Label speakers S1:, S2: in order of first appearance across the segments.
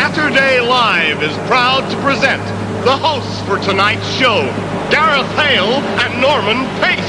S1: Saturday Live is proud to present the hosts for tonight's show, Gareth Hale and Norman Pace.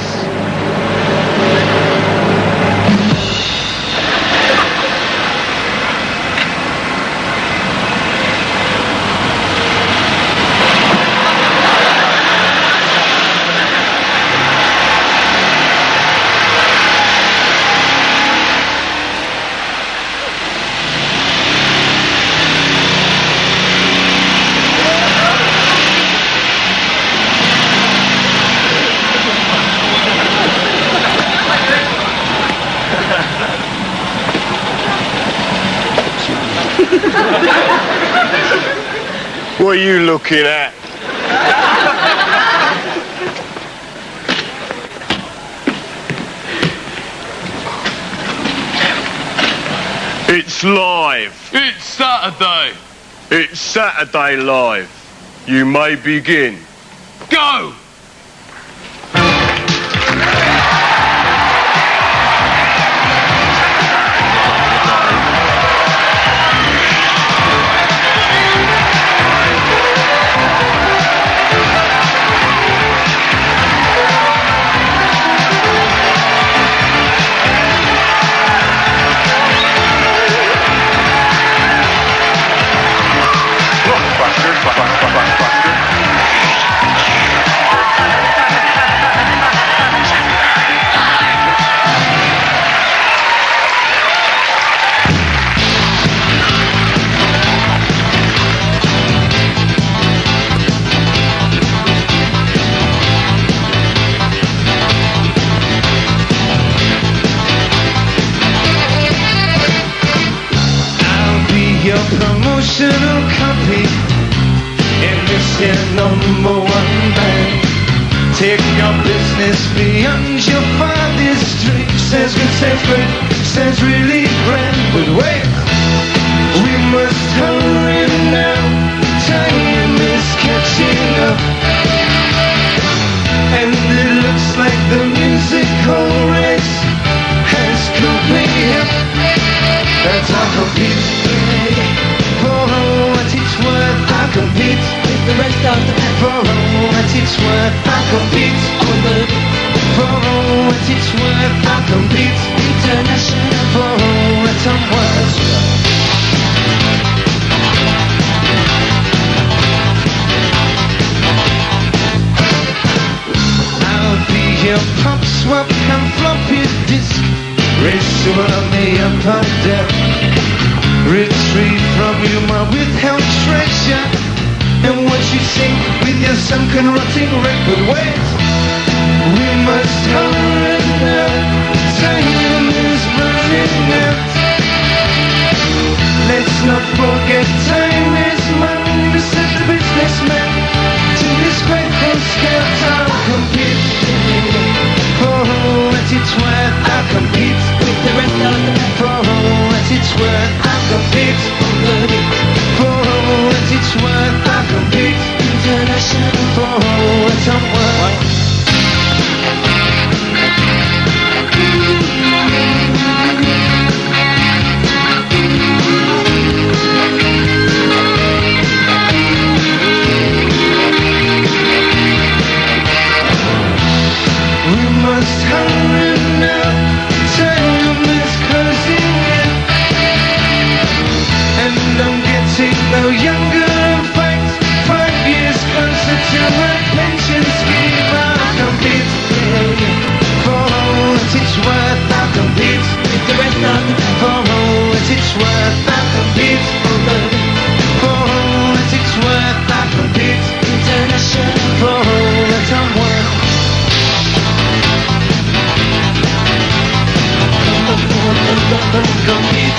S1: What are you looking at? It's live.
S2: It's Saturday.
S1: It's Saturday Live. You may begin.
S2: Go!
S3: Promotional copy in this here #1 band. Take your business beyond your farthest street. Says good, says great, says really grand. But wait, we must hurry now. Time is catching up, and it looks like the musical race has come up. That's our compete. For what it's worth, I compete with the rest of the band. For what it's worth, I compete on the. For what it's worth, I compete international. For what I'm worth. I'll be your pop swap and floppy disk. Race to me upon death. Retrieve from you my withheld treasure, and what you sing with your sunken rotting record. Wait, we must hurry now. Time is running out. Let's not forget time is money. Said the businessman to this grateful scout. I'll compete for what it's worth. I'll compete with the rest of the men. For what it's worth, I'll compete for what it's worth. I'll compete international. For what I'm worth. We must hurry now. Time is closing in, and I'm getting no younger. In fact, 5 years closer to my pension scheme. I'll compete for what it's worth. I'll compete with the rest of the men. For what it's worth, I'll compete for what it's worth. I'll compete international. For what I'm worth. Compete.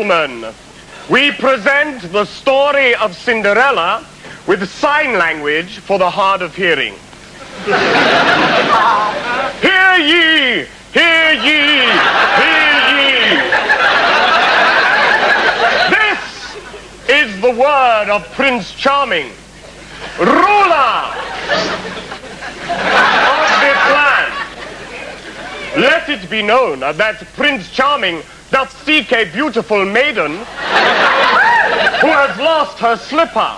S1: gentlemen, we present the story of Cinderella with sign language for the hard of hearing. Hear ye! Hear ye! Hear ye! This is the word of Prince Charming, ruler of this land. Let it be known that Prince Charming doth seek a beautiful maiden who has lost her slipper.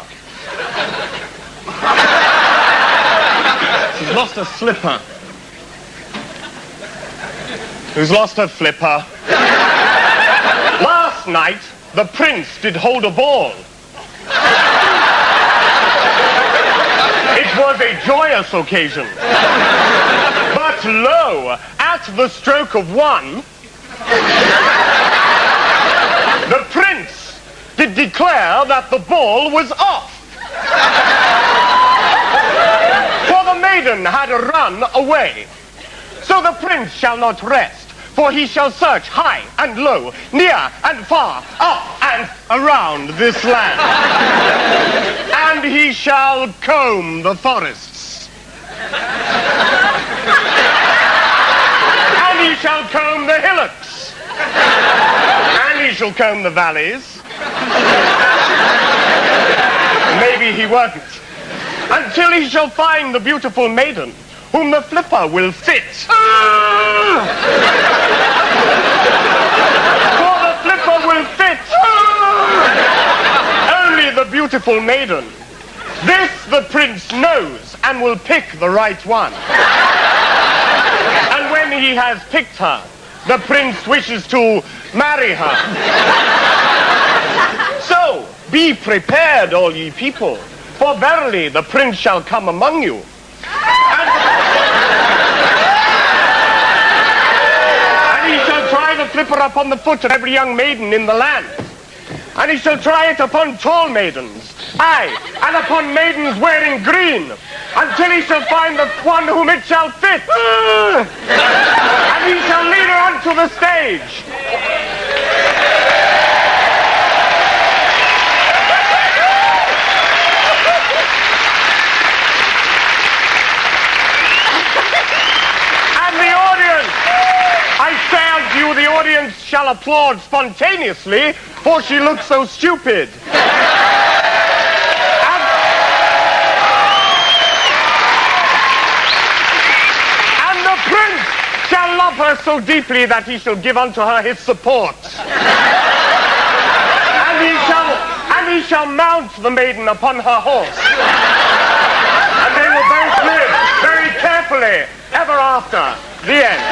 S1: She's lost her slipper. Who's lost her flipper? Last night, the prince did hold a ball. It was a joyous occasion. But lo, at the stroke of one, the prince did declare that the ball was off. For the maiden had run away. So the prince shall not rest, for he shall search high and low, near and far, up and around this land. And he shall comb the forests. And he shall comb the hillocks. And he shall comb the valleys. Maybe he won't. Until he shall find the beautiful maiden whom the flipper will fit. For the flipper will fit only the beautiful maiden. This the prince knows and will pick the right one. And when he has picked her, the prince wishes to marry her. So, be prepared, all ye people, for verily the prince shall come among you. And he shall try the flipper upon the foot of every young maiden in the land. And he shall try it upon tall maidens, aye, and upon maidens wearing green, until he shall find the one whom it shall fit. And he shall lead her unto the stage. The audience shall applaud spontaneously, for she looks so stupid. And the prince shall love her so deeply that he shall give unto her his support. And he shall mount the maiden upon her horse. And they will both live very carefully ever after. The end.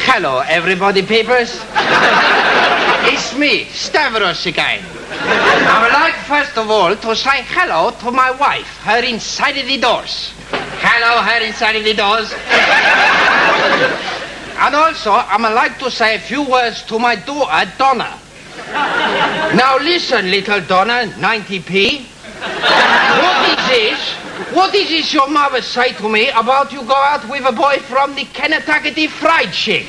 S4: Hello, everybody, papers. It's me, Stavros again. I would like, first of all, to say hello to my wife, her inside of the doors. Hello, her inside of the doors. And also, I would like to say a few words to my daughter, Donna. Now listen, little Donna, 90p. What is this your mother say to me about you go out with a boy from the Kentucky Fried Chick?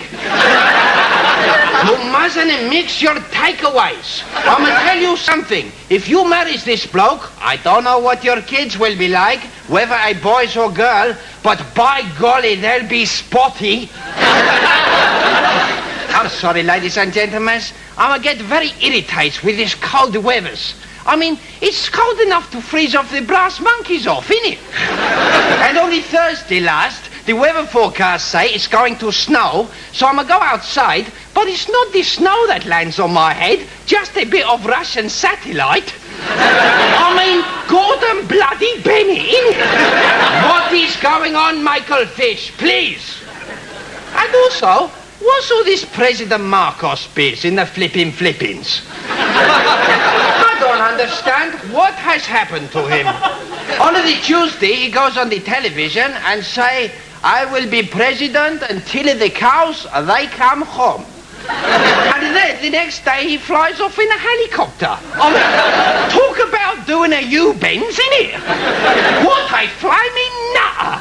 S4: You mustn't mix your takeaways. I'm gonna tell you something. If you marry this bloke, I don't know what your kids will be like, whether a boy or girl, but by golly, they'll be spotty. I'm sorry, ladies and gentlemen. I'm gonna get very irritated with these cold weathers. I mean, it's cold enough to freeze off the brass monkeys off, isn't it? And only Thursday last, the weather forecast say it's going to snow, so I'm gonna go outside, but it's not the snow that lands on my head, just a bit of Russian satellite. I mean, Gordon bloody Benny, innit? What is going on, Michael Fish, please? And also, what's all this President Marcos biz in the flippings? I don't understand what has happened to him. On the Tuesday, he goes on the television and say, I will be president until the cows, they come home. And then the next day he flies off in a helicopter. I mean, talk about doing a U-bends, innit? What a flaming nutter!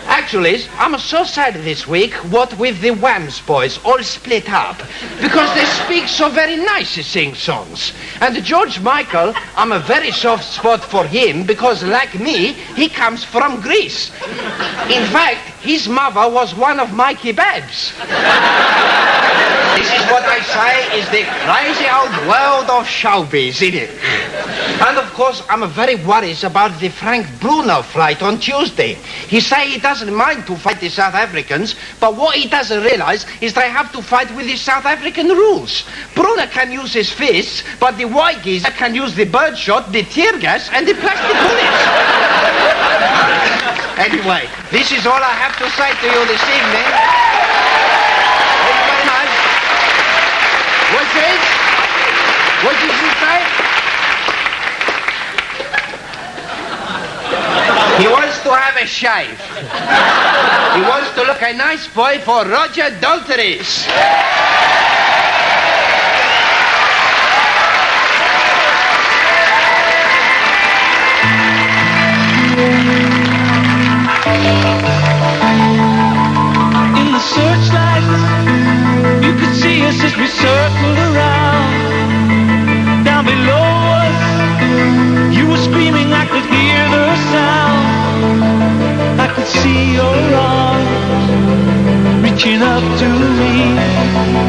S4: Actually, I'm so sad this week, what with the Whams boys all split up, because they speak so very nice sing songs. And George Michael, I'm a very soft spot for him, because like me, he comes from Greece. In fact, his mother was one of my kebabs. This is what I say is the crazy old world of showbiz, isn't it? And of course, I'm very worried about the Frank Bruno flight on Tuesday. He say he doesn't mind to fight the South Africans, but what he doesn't realize is they have to fight with the South African rules. Bruno can use his fists, but the white geezer can use the birdshot, the tear gas, and the plastic bullets. Anyway, this is all I have to say to you this evening. Thank you very much. What did you say? He wants to have a shave. He wants to look a nice boy for Roger Daltry.
S3: In the searchlights, you could see us as we circled around. Down below us, you were screaming, I could hear the sound. I could see your arms reaching up to me.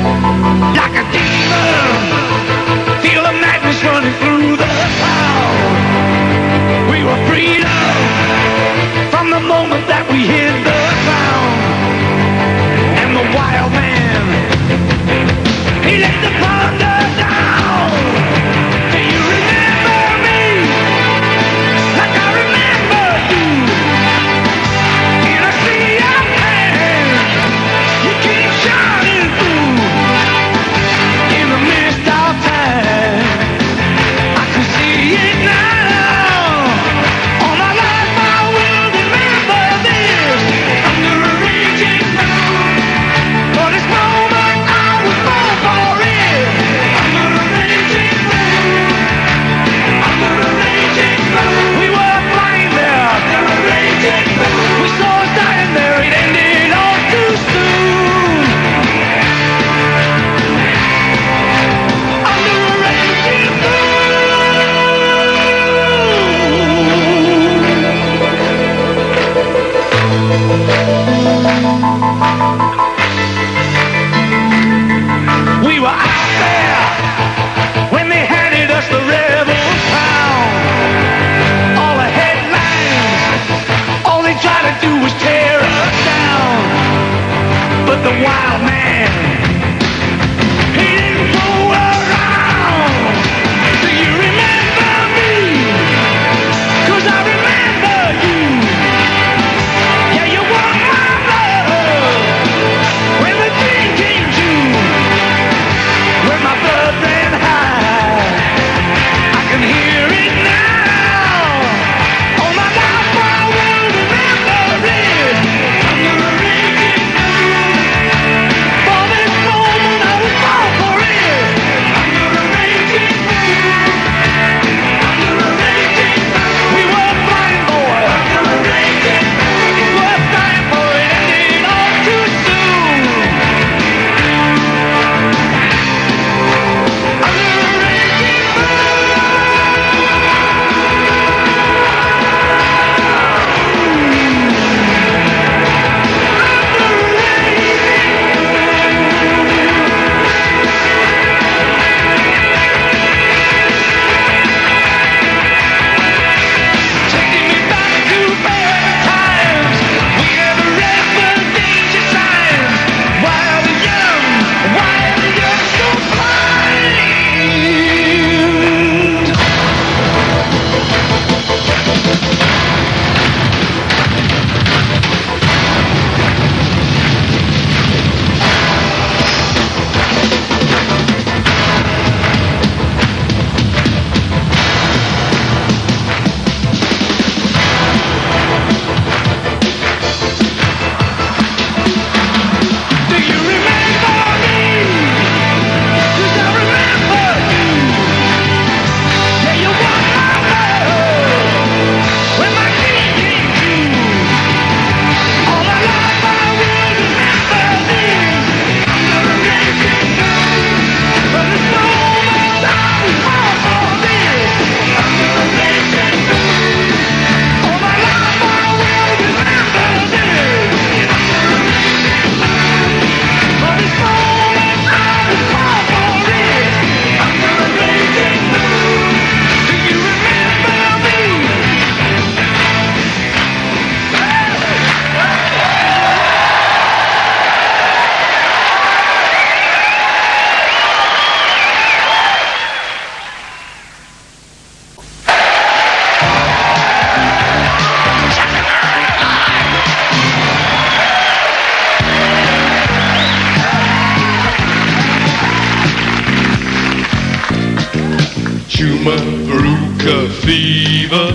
S2: Chuma Veruca fever.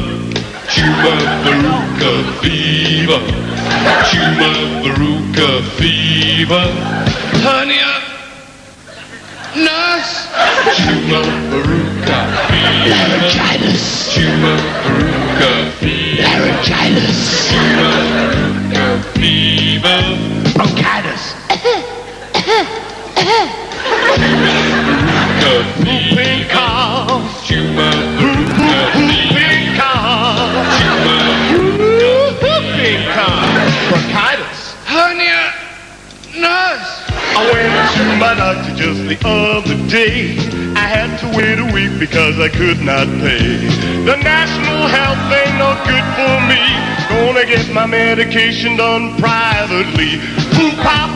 S2: Chuma Veruca fever. Chuma Veruca fever. Hernia. Nurse. Chuma Veruca fever.
S5: Laryngitis.
S2: Chuma Veruca fever.
S5: Laryngitis.
S2: Chuma Veruca fever.
S5: Bronchitis.
S2: Whooping cough. Chuma Veruca
S1: Whooping cough. Whooping cough. Bronchitis.
S2: Hernia. Nurse.
S1: I went to my doctor just the other day. I had to wait a week because I could not pay. The national health ain't no good for me. Gonna get my medication done privately. Boo pop,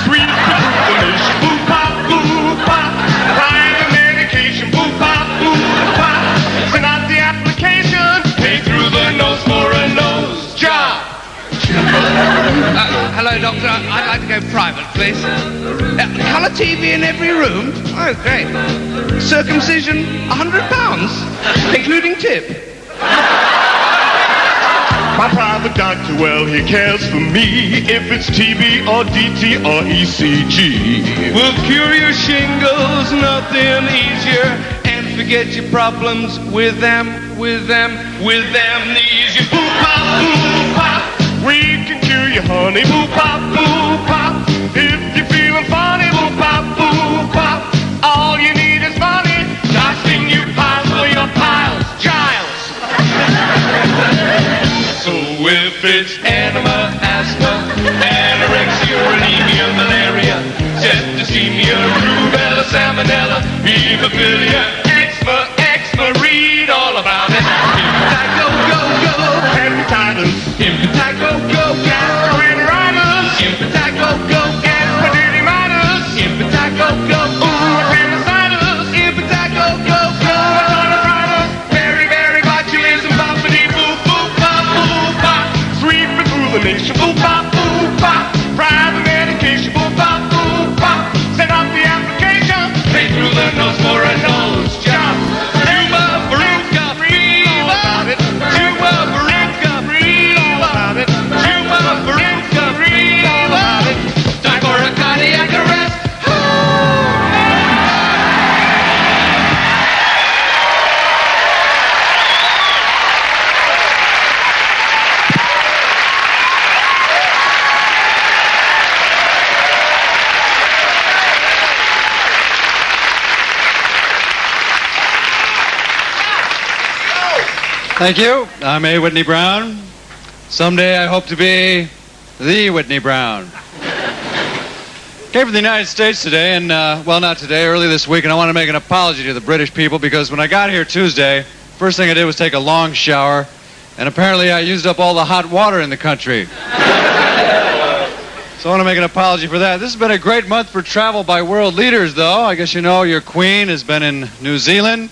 S1: sweet rejuvenation. Boo pop, private medication. Boo pop, send out the application. Pay through the nose for a nose job.
S4: Hello, doctor. I'd like to go private, please. Colour TV in every room? Oh, great. Circumcision, £100, including tip.
S1: My private doctor, well, he cares for me if it's TB or DT or ECG.
S3: We'll cure your shingles, nothing easier. And forget your problems with them amnesia.
S1: Boo pop, we can cure you, honey. Boo pop, if you're feeling funny. Boo pop, all you need is money. Nothing you pile for your piles, Giles.
S3: So if it's enema, asthma, anorexia, bulimia, malaria, septicemia, rubella, salmonella, hemophilia, eczema, read all about it.
S1: Hepatitis, gastroenteritis, epididymitis, appendicitis, arthritis, very botulism, boppity-boo, bop, sweet rejuvenation, boo, bop, private medication, boo, bop, send out the application, pay through the nose for a nose job.
S3: Chuma Veruca fever. Chuma Veruca fever. Chuma Veruca fever. Time for a cardiac arrest.
S6: Thank you. I'm A. Whitney Brown. Someday I hope to be the Whitney Brown. Came from the United States today, and, well, not today, early this week, and I want to make an apology to the British people because when I got here Tuesday, first thing I did was take a long shower, and apparently I used up all the hot water in the country. So I want to make an apology for that. This has been a great month for travel by world leaders, though. I guess you know your queen has been in New Zealand.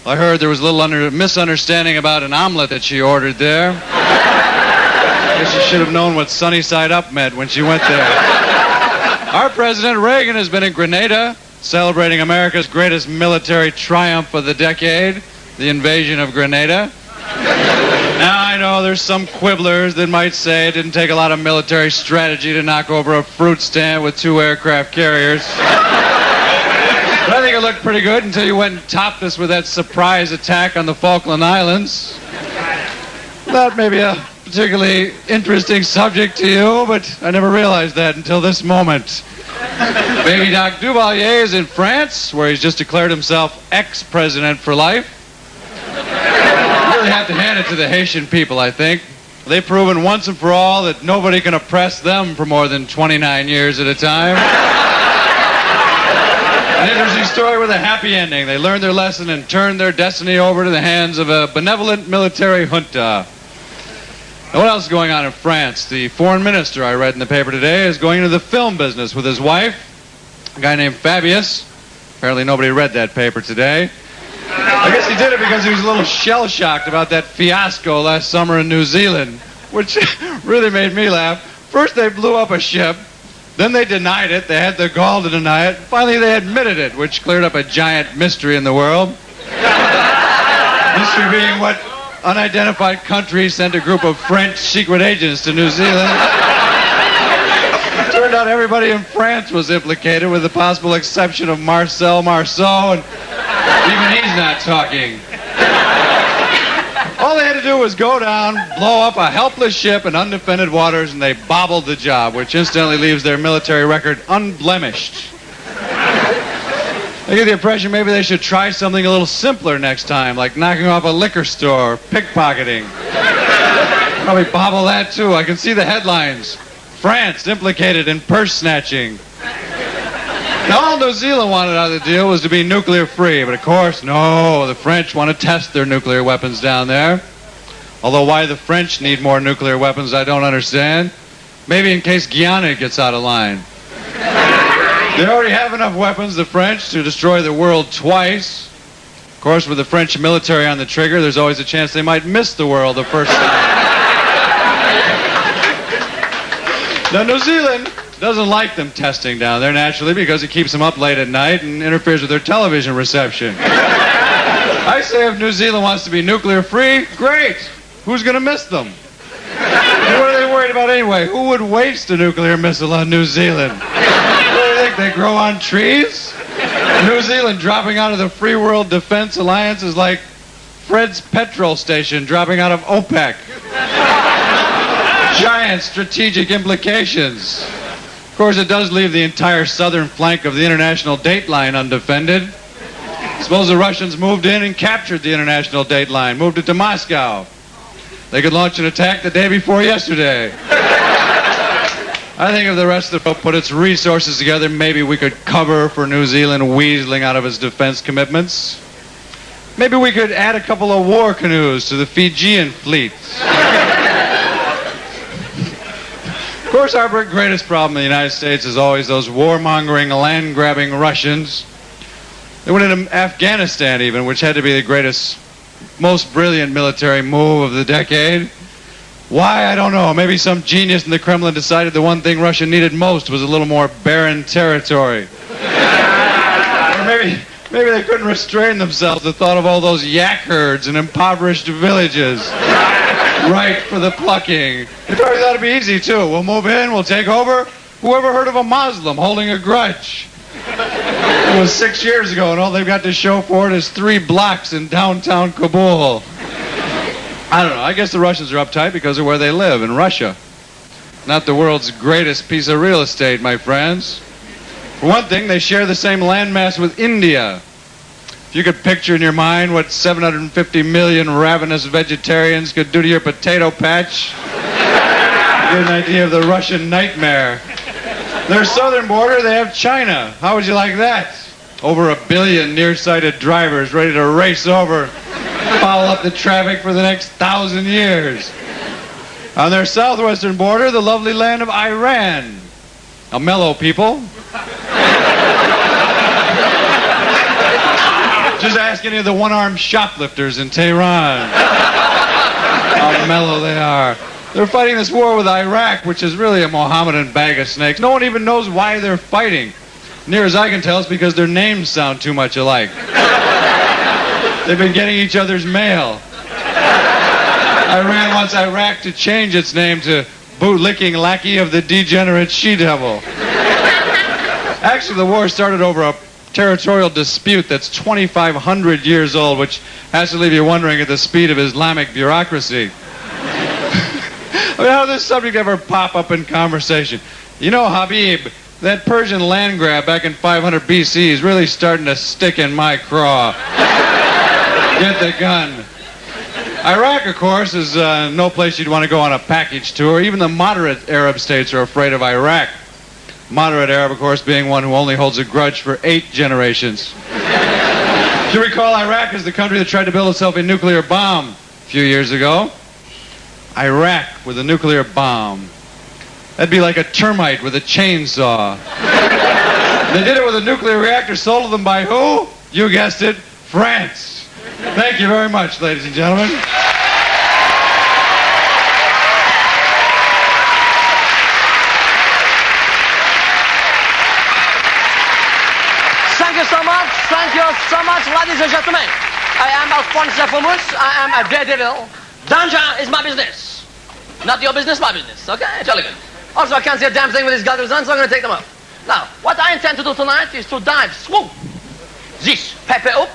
S6: I heard there was a little misunderstanding about an omelet that she ordered there. I guess she should have known what sunny side up meant when she went there. Our President Reagan has been in Grenada, celebrating America's greatest military triumph of the decade, the invasion of Grenada. Now, I know there's some quibblers that might say it didn't take a lot of military strategy to knock over a fruit stand with 2 aircraft carriers. But I think it looked pretty good until you went and topped us with that surprise attack on the Falkland Islands. That may be a particularly interesting subject to you, but I never realized that until this moment. Baby Doc Duvalier is in France, where he's just declared himself ex-president for life. You really have to hand it to the Haitian people, I think. They've proven once and for all that nobody can oppress them for more than 29 years at a time. An interesting story with a happy ending. They learned their lesson and turned their destiny over to the hands of a benevolent military junta. Now, what else is going on in France? The foreign minister, I read in the paper today, is going into the film business with his wife, a guy named Fabius. Apparently nobody read that paper today. I guess he did it because he was a little shell-shocked about that fiasco last summer in New Zealand, which really made me laugh. First they blew up a ship, Then they denied it. They had the gall to deny it. Finally, they admitted it, which cleared up a giant mystery in the world. Mystery being what unidentified country sent a group of French secret agents to New Zealand. It turned out everybody in France was implicated, with the possible exception of Marcel Marceau, and even he's not talking. All they had to do was go down, blow up a helpless ship in undefended waters, and they bobbled the job, which incidentally leaves their military record unblemished. I get the impression maybe they should try something a little simpler next time, like knocking off a liquor store, or pickpocketing. Probably bobble that too. I can see the headlines. France implicated in purse snatching. Now, all New Zealand wanted out of the deal was to be nuclear free, but of course, no, the French want to test their nuclear weapons down there. Although why the French need more nuclear weapons, I don't understand. Maybe in case Guyana gets out of line. They already have enough weapons, the French, to destroy the world twice. Of course, with the French military on the trigger, there's always a chance they might miss the world the first time. Now, New Zealand doesn't like them testing down there, naturally, because it keeps them up late at night and interferes with their television reception. I say if New Zealand wants to be nuclear free, great. Who's going to miss them? What are they worried about anyway? Who would waste a nuclear missile on New Zealand? What do you think, they grow on trees? New Zealand dropping out of the Free World Defense Alliance is like Fred's petrol station dropping out of OPEC. Giant strategic implications. Of course, it does leave the entire southern flank of the international date line undefended. Suppose the Russians moved in and captured the international date line, moved it to Moscow. They could launch an attack the day before yesterday. I think if the rest of the world put its resources together, maybe we could cover for New Zealand weaseling out of its defense commitments. Maybe we could add a couple of war canoes to the Fijian fleet. Of course, our greatest problem in the United States is always those warmongering, land-grabbing Russians. They went into Afghanistan even, which had to be the greatest, most brilliant military move of the decade. Why, I don't know. Maybe some genius in the Kremlin decided the one thing Russia needed most was a little more barren territory. Or maybe they couldn't restrain themselves at the thought of all those yak herds in impoverished villages. Right for the plucking. It probably ought to be easy, too. We'll move in, we'll take over. Whoever heard of a Muslim holding a grudge? It was 6 years ago, and all they've got to show for it is 3 blocks in downtown Kabul. I don't know. I guess the Russians are uptight because of where they live, in Russia. Not the world's greatest piece of real estate, my friends. For one thing, they share the same landmass with India. If you could picture in your mind what 750 million ravenous vegetarians could do to your potato patch, you get an idea of the Russian nightmare. Their southern border, they have China. How would you like that? Over 1 billion nearsighted drivers ready to race over, foul up the traffic for the next 1,000 years. On their southwestern border, the lovely land of Iran. A mellow people. Just ask any of the one-armed shoplifters in Tehran how mellow they are. They're fighting this war with Iraq, which is really a Mohammedan bag of snakes. No one even knows why they're fighting. Near as I can tell, it's because their names sound too much alike. They've been getting each other's mail. Iran wants Iraq to change its name to boot-licking lackey of the degenerate she-devil. Actually, the war started over a territorial dispute that's 2,500 years old, which has to leave you wondering at the speed of Islamic bureaucracy. I mean, how did this subject ever pop up in conversation? You know, Habib, that Persian land grab back in 500 BC is really starting to stick in my craw. Get the gun. Iraq, of course, is no place you'd want to go on a package tour. Even the moderate Arab states are afraid of Iraq. Moderate Arab, of course, being one who only holds a grudge for 8 generations. If you recall, Iraq is the country that tried to build itself a nuclear bomb a few years ago. Iraq with a nuclear bomb. That'd be like a termite with a chainsaw. They did it with a nuclear reactor sold to them by who? You guessed it, France. Thank you very much, ladies and gentlemen.
S7: you so much. Thank you so much, ladies and gentlemen. I am Alphonse Zephymus. I am a daredevil. Danger is my business. Not your business, my business. Okay? Jolly good. Also, I can't see a damn thing with these goggles on, so I'm going to take them off. Now, what I intend to do tonight is to dive, swoop, this pepper up,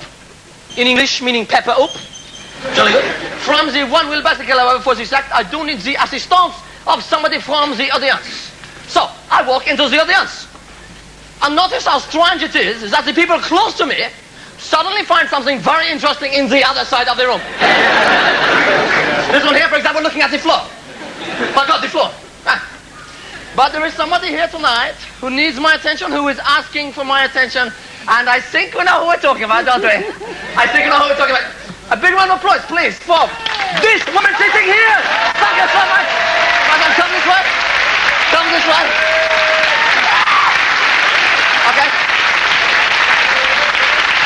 S7: in English meaning pepper up, jolly good. From the one-wheel bicycle, however, for this act, I do need the assistance of somebody from the audience. So, I walk into the audience. And notice how strange it is that the people close to me suddenly find something very interesting in the other side of the room. This one here, for example, looking at the floor. My God, the floor. Ah. But there is somebody here tonight who needs my attention, who is asking for my attention, and I think we know who we're talking about, don't we? I think we know who we're talking about. A big round of applause, please, for this woman sitting here. Thank you so much. Madam, come this way. Come this way. Okay.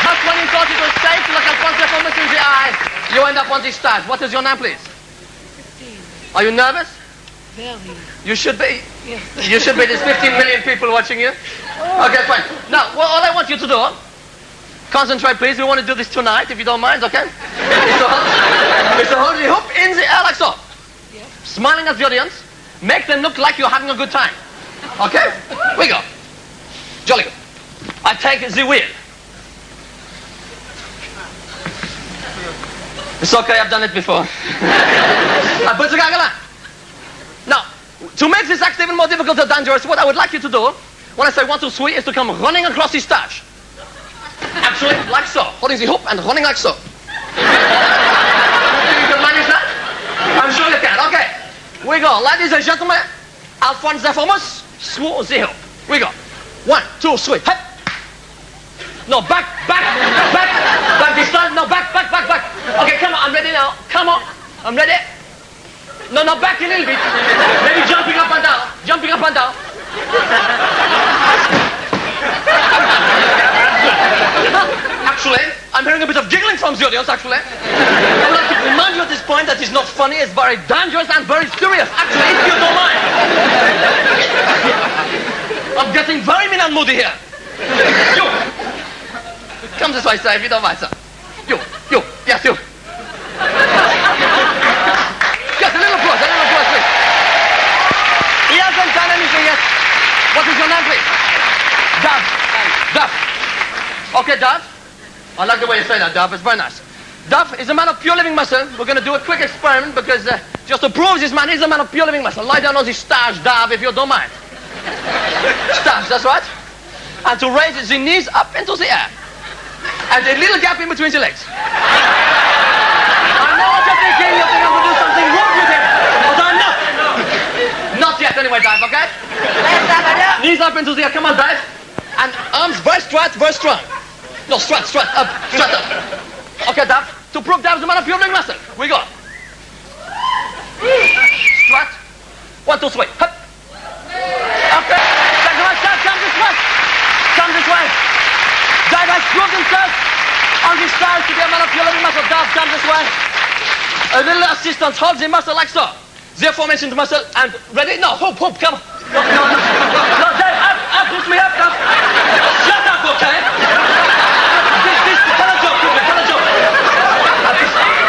S7: Just when you thought it was safe to look at one second in the eye, you end up on this stage. What is your name, please? Are you nervous?
S5: Very.
S7: You should be.
S5: Yes.
S7: You should be. There's 15 million people watching you. Okay, fine. Now, well, all I want you to do, concentrate, please. We want to do this tonight, if you don't mind, okay? It's to hold the hoop in the air like so.
S5: Yes.
S7: Smiling at the audience. Make them look like you're having a good time. Okay? We go. Jolly good. I take the wheel. It's okay, I've done it before. I put the goggle on. Now, to make this act even more difficult and dangerous, what I would like you to do, when I say 1, 2, 3, is to come running across the stage. Actually, like so. Holding the hoop and running like so. You can manage that? I'm sure you can. Okay. We go. Ladies and gentlemen, Alphonse Zephymus, through the hoop. We go. 1, 2, 3. Hop. No, back this time. No, back. Okay, come on, I'm ready now. Come on, I'm ready. No, back a little bit. Maybe jumping up and down. Actually, I'm hearing a bit of giggling from the audience, actually. I would like to remind you at this point that it's not funny, it's very dangerous and very serious. Actually, if you don't mind. I'm getting very mean and moody here. You. Come this way, sir, if you don't mind, sir. You. Yes, you. Yes, a little applause, please. He hasn't done anything yet. What is your name, please? Duff. Okay, Duff. I like the way you say that, Duff. It's very nice. Duff is a man of pure living muscle. We're going to do a quick experiment because just to prove this man is a man of pure living muscle. Lie down on this stage, Duff, if you don't mind. Stage, that's right. And to raise the knees up into the air. And a little gap in between the legs. I know what you're thinking. You're thinking I'm going to do something wrong with him. But I'm not. Not yet anyway, Dive, okay? Knees up into the air. Come on, Dive. And arms very straight, very strong. No, straight up. Okay, Dive. To prove Dive's a man of pure living muscle. We go. Straight. 1, 2, 3. Hop. Okay. Thanks so much, Dive. Come this way. Dive has proved himself on this stage to be a man of pure living muscle. Dive, come this way. A little assistance, hold the muscle like so. The aforementioned muscle, and ready? No, hoop, come on. No, Dive, up, lift me up, come. Shut up, okay? This, tell a joke, tell a joke.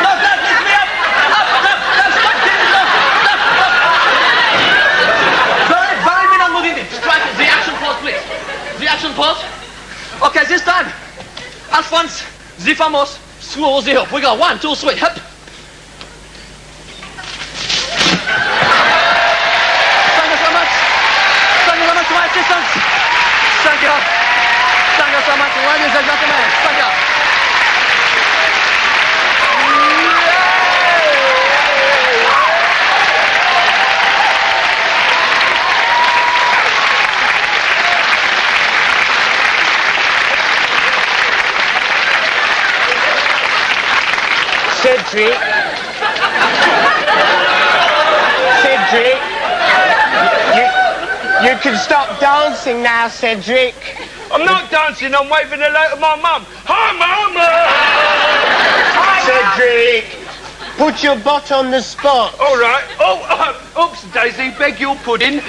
S7: No, Dive, lift me up, stop, Very mean and moving it. Strike the action pose, please. The action pose. Okay, this time, Alphonse Zephymus, through the hoop. We go 1, 2, 3, hop. Thank you so much. Thank you so much to my assistants. Thank you. Thank you so much, ladies and gentlemen. Thank you.
S1: Cedric, you can stop dancing now, Cedric.
S2: I'm not dancing, I'm waving hello to my mum. Hi, Mum!
S1: Cedric, put your butt on the spot.
S2: All right. Oops, Daisy, beg your pudding.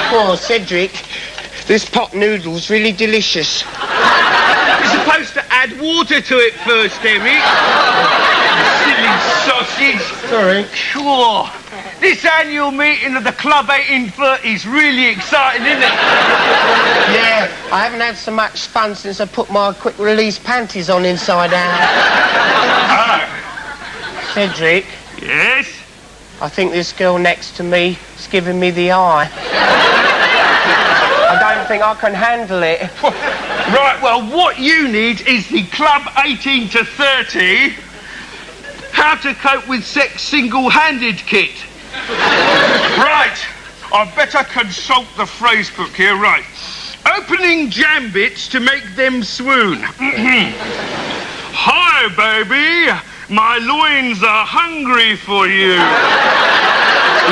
S1: Poor Cedric. This pot noodle's really delicious.
S2: You're supposed to add water to it first, Eric. Silly sausage.
S1: Sorry.
S2: Sure. This annual meeting of the Club 1830 is really exciting, isn't it?
S1: Yeah, I haven't had so much fun since I put my quick release panties on inside out. Cedric,
S2: Yes?
S1: I think this girl next to me is giving me the eye. I don't think I can handle it.
S2: Right, well, what you need is the Club 18 to 30 How to Cope with Sex Single-Handed kit. Right, I better consult the phrase book here. Right. Opening jambits to make them swoon. Hi, baby. My loins are hungry for you.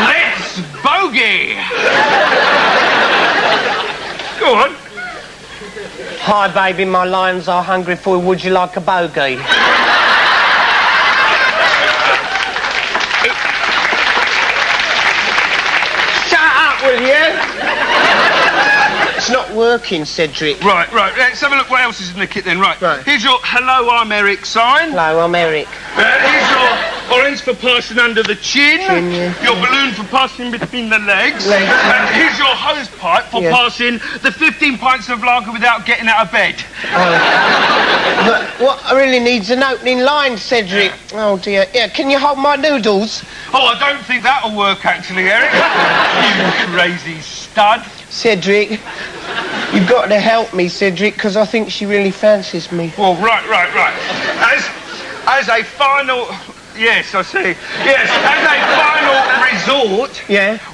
S2: Let's bogey. Go on.
S1: Hi, baby, my lions are hungry for you. Would you like a bogey? Shut up, will you? It's not working, Cedric.
S2: Right. Let's have a look what else is in the kit then. Right.
S1: Right.
S2: Here's your hello, I'm Eric sign.
S1: Hello, I'm Eric.
S2: Here's your orange for passing under the chin.
S1: Yeah.
S2: Your balloon for passing between the legs.
S1: Legs.
S2: And here's your hose pipe for passing the 15 pints of lager without getting out of bed.
S1: But what I really need's an opening line, Cedric. Oh, dear. Yeah, can you hold my noodles?
S2: Oh, I don't think that'll work, actually, Eric. You crazy stud.
S1: Cedric, you've got to help me, Cedric, because I think she really fancies me.
S2: Well, right. As a final... Yes, I see. Yes, as a final resort,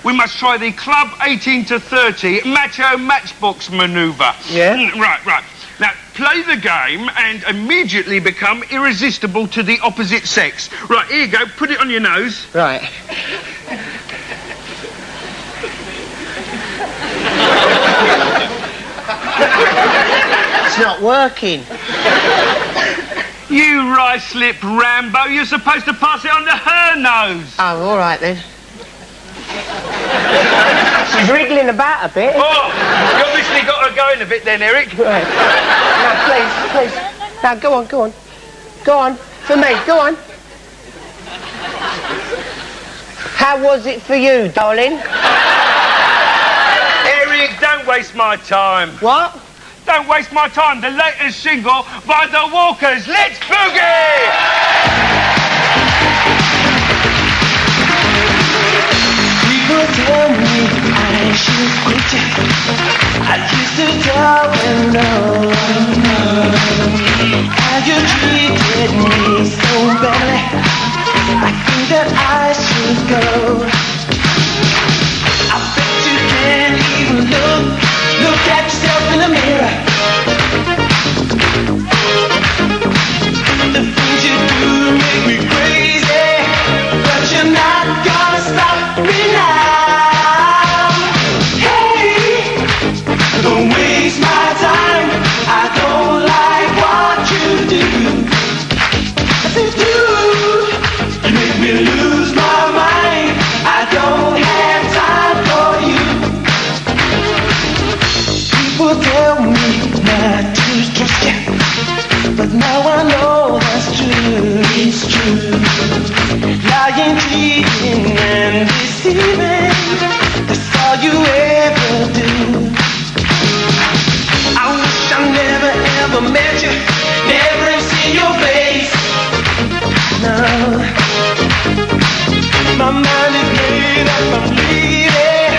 S2: we must try the Club 18 to 30 macho matchbox manoeuvre.
S1: Yeah?
S2: Right. Now, play the game and immediately become irresistible to the opposite sex. Right, here you go. Put it on your nose.
S1: Right. It's not working.
S2: You rice-lipped Rambo, you're supposed to pass it under her nose.
S1: Oh, all right, then. She's wriggling about a bit.
S2: Oh, you obviously got her going a bit then, Eric.
S1: Right. Now, please. Now, go on. Go on. For me, go on. How was it for you, darling?
S2: Eric, don't waste my time.
S1: What?
S2: Don't waste my time. The latest single by The Walkers. Let's boogie!
S3: People tell me I should quit you. I used to tell them no. How you treated me so badly, I think that I should go. I bet you can't even look at yourself in the mirror. The things you do make me crazy, but you're not gonna stop me now. Hey, don't waste my time. I don't like what you do. I said you make me lose my mind. I don't have time for you. People tell me not to trust you, but now I know that's true. It's true. Lying, cheating, and deceiving, that's all you ever do. I wish I never ever met you, never seen your face. No, my mind is made up, I'm leaving,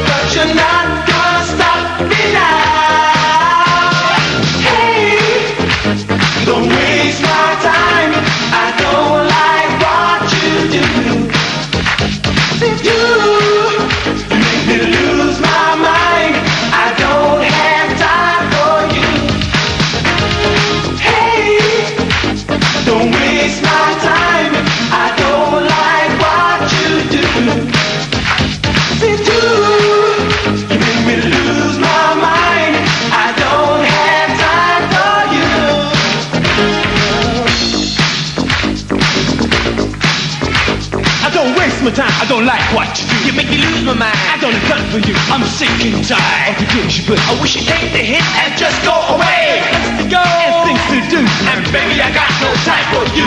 S3: but you're not gonna stop me now. Hey, don't waste my time. I don't like what you do. You make me lose my mind. I don't have time for you. Hey, don't waste my time. I don't like what you do. You make me lose my mind. I don't have time for you. I don't waste my time. I don't like what you do. You make me lose my mind. I don't have gun for you. I'm sick and tired of the douche, but I wish you'd take the hit and just go away. Let's go. And things to do. And baby, I got no time for you.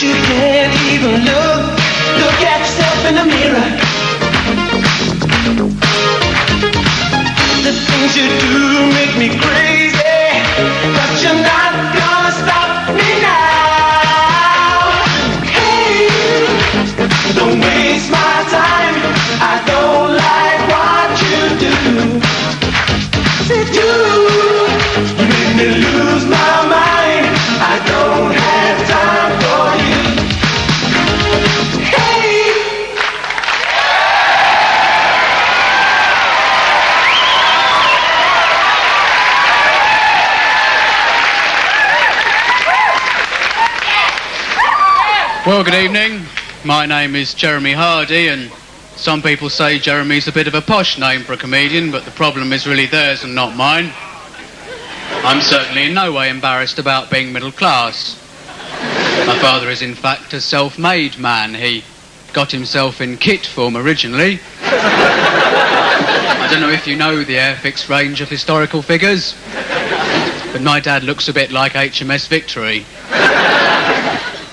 S3: You can't even look at yourself in the mirror. The things you do make me crazy, but you're not gonna stop me now. Hey, don't waste my time. I don't like what you do. Say you make me lose my mind. I don't have time for you.
S6: Well, good evening. My name is Jeremy Hardy, and some people say Jeremy's a bit of a posh name for a comedian, but the problem is really theirs and not mine. I'm certainly in no way embarrassed about being middle class. My father is in fact a self-made man. He got himself in kit form originally. I don't know if you know the Airfix range of historical figures, but my dad looks a bit like HMS Victory.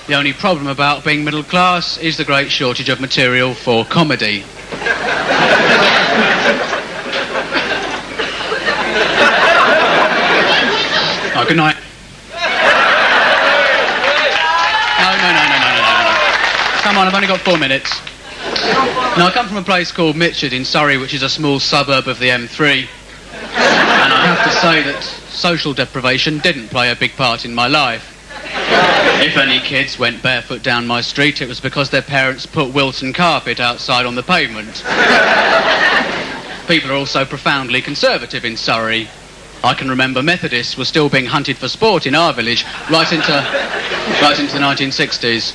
S6: The only problem about being middle class is the great shortage of material for comedy. Oh, good night. No. Come on, I've only got 4 minutes. Now, I come from a place called Mitchard in Surrey, which is a small suburb of the M3. And I have to say that social deprivation didn't play a big part in my life. If any kids went barefoot down my street, it was because their parents put Wilton carpet outside on the pavement. People are also profoundly conservative in Surrey. I can remember Methodists were still being hunted for sport in our village right into the 1960s.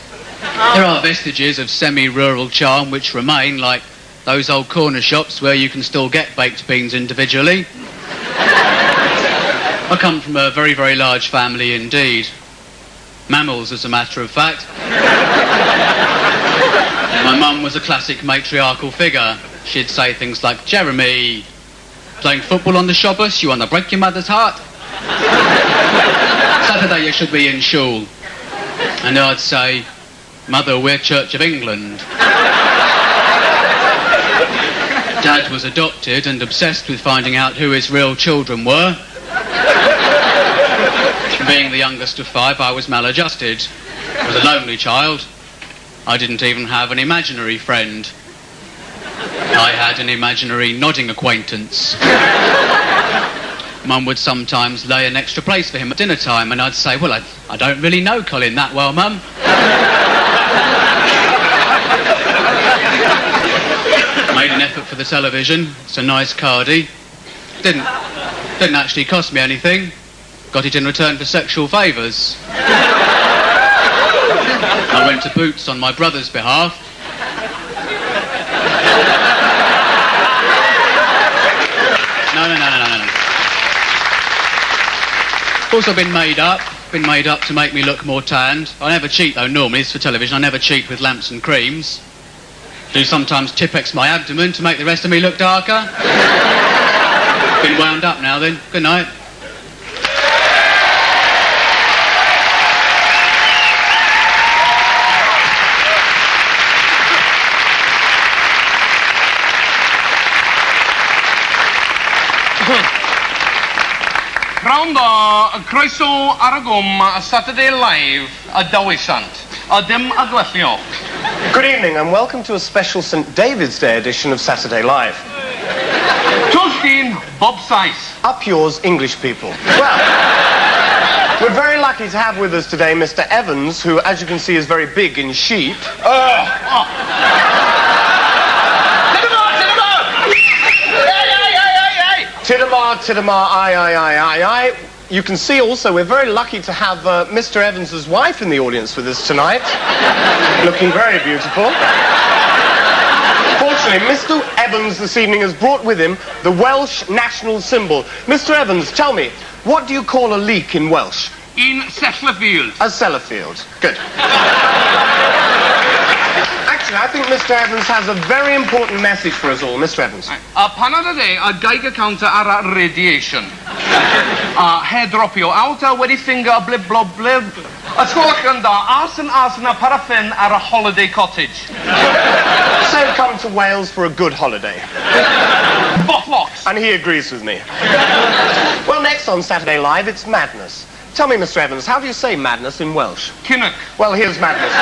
S6: There are vestiges of semi-rural charm which remain, like those old corner shops where you can still get baked beans individually. I come from a very, very large family indeed. Mammals, as a matter of fact. My mum was a classic matriarchal figure. She'd say things like, Jeremy, playing football on the Shabbos, you want to break your mother's heart? Saturday you should be in shul. And I'd say, Mother, we're Church of England. Dad was adopted and obsessed with finding out who his real children were. Being the youngest of 5, I was maladjusted. I was a lonely child. I didn't even have an imaginary friend. I had an imaginary nodding acquaintance. Mum would sometimes lay an extra place for him at dinner time, and I'd say, well, I don't really know Colin that well, Mum. Made an effort for the television. It's a nice cardie. Didn't actually cost me anything. Got it in return for sexual favours. I went to Boots on my brother's behalf. No. Also been made up to make me look more tanned. I never cheat though, normally, it's for television. I never cheat with lamps and creams. Do sometimes Tipex my abdomen to make the rest of me look darker. Been wound up now then. Good night.
S2: Gwrando, croeso ar y gwm, Saturday Live, y dewisant, a dim a gwellio.
S1: Good evening and welcome to a special St David's Day edition of Saturday Live.
S2: Tulstin, Bob Sice.
S1: Up yours, English people. Well, we're very lucky to have with us today Mr Evans, who, as you can see, is very big in sheep. Tidamar! Tidamar, aye. You can see also we're very lucky to have Mr. Evans' wife in the audience with us tonight. Looking very beautiful. Fortunately, Mr. Evans this evening has brought with him the Welsh national symbol. Mr. Evans, tell me, what do you call a leek in Welsh?
S2: In Sellafield.
S1: A Sellafield. Good. Actually, I think Mr. Evans has a very important message for us all. Mr. Evans.
S2: Pan ar y de, a geiger counter ar a radiation. Hairdropio out, wedi finger blib blob blib. Ysgolach yn da, arson a paraffin ar a holiday cottage.
S1: So come to Wales for a good holiday.
S2: Botlocks.
S1: And he agrees with me. Well, next on Saturday Live, it's Madness. Tell me, Mr. Evans, how do you say madness in Welsh?
S2: Kinnock.
S1: Well, here's Madness.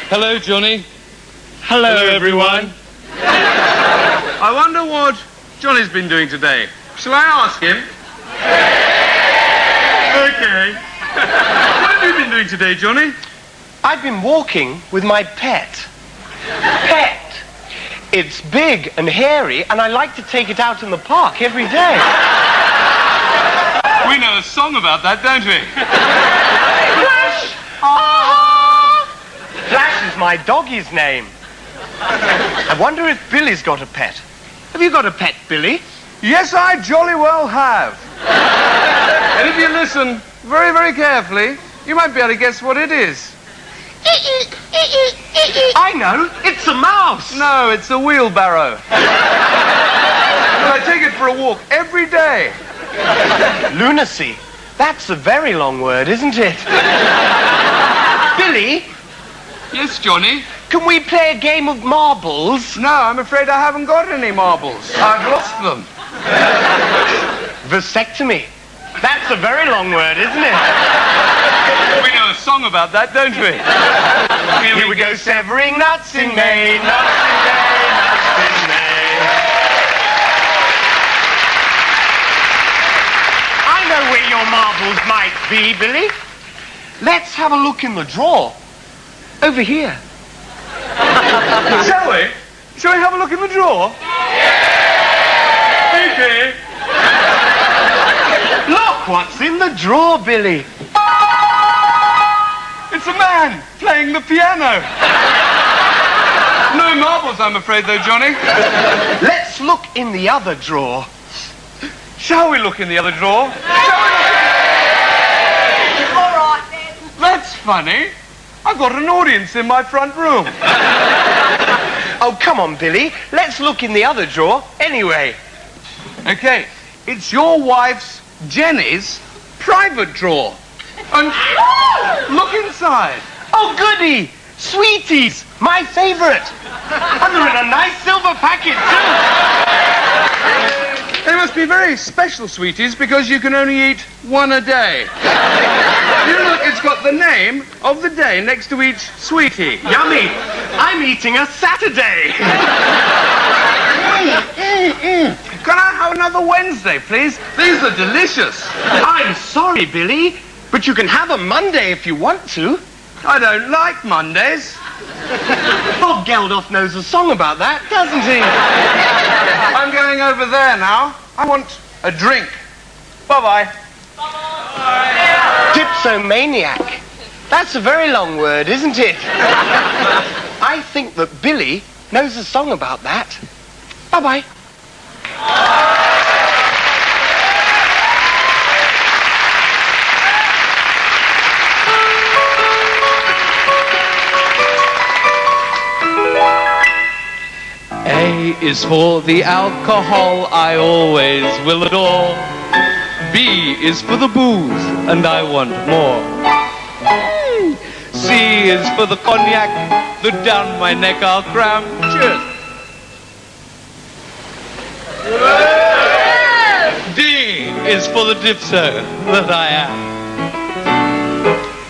S2: Hello, Johnny.
S1: Hello, everyone.
S2: I wonder what Johnny's been doing today. Shall I ask him? Okay. What have you been doing today, Johnny?
S1: I've been walking with my pet. Pet. It's big and hairy, and I like to take it out in the park every day.
S2: We We know a song about that, don't we?
S1: Flash! Flash is my doggie's name. I wonder if Billy's got a pet. Have you got a pet, Billy?
S8: Yes, I jolly well have. And if you listen very, very carefully, you might be able to guess what it is.
S1: I know. It's a mouse.
S8: No, it's a wheelbarrow. But I take it for a walk every day.
S1: Lunacy. That's a very long word, isn't it? Billy,
S2: Yes, Johnny.
S1: can we play a game of marbles?
S8: No, I'm afraid I haven't got any marbles. I've lost them.
S1: Vasectomy. That's a very long word, isn't it?
S2: We know a song about that, don't we?
S1: Here we go severing nuts in May, nuts in May, nuts in May. I know where your marbles might be, Billy. Let's have a look in the drawer. Over here.
S8: Shall we? Shall we have a look in the drawer?
S2: Okay.
S1: Look what's in the drawer, Billy.
S8: It's a man playing the piano. No marbles, I'm afraid, though, Johnny.
S1: Let's look in the other drawer.
S8: Shall we look in the other drawer?
S9: All right, then.
S8: That's funny. I've got an audience in my front room.
S1: Oh, come on, Billy. Let's look in the other drawer anyway.
S8: Okay, it's your wife's, Jenny's, private drawer. And look inside.
S1: Oh, goody! Sweeties! My favorite! And they're in a nice silver packet, too!
S8: They must be very special sweeties because you can only eat one a day. You look, it's got the name of the day next to each sweetie.
S1: Yummy! I'm eating a Saturday!
S8: Can I have another Wednesday, please? These are delicious.
S1: I'm sorry, Billy, but you can have a Monday if you want to.
S8: I don't like Mondays.
S1: Bob Geldof knows a song about that, doesn't he?
S8: I'm going over there now. I want a drink. Bye-bye.
S1: Dipsomaniac. That's a very long word, isn't it? I think that Billy knows a song about that. Bye-bye.
S10: A is for the alcohol I always will adore. B is for the booze, and I want more. C is for the cognac, that down my neck I'll cram. Cheers. D is for the dipso that I am.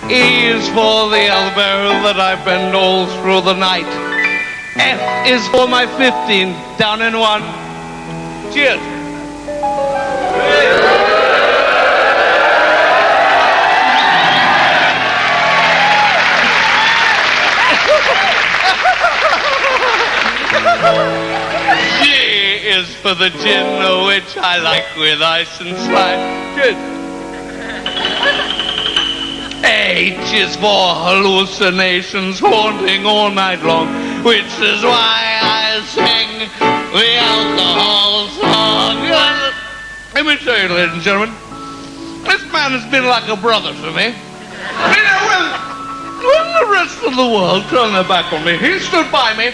S10: E is for the elbow that I bend all through the night. F is for my 15 down in one. Cheers. G is for the gin, which I like with ice and slime. Good. H is for hallucinations haunting all night long, which is why I sing the alcohol song. Let me tell you, ladies and gentlemen, this man has been like a brother to me. You know, when the rest of the world turned their back on me, he stood by me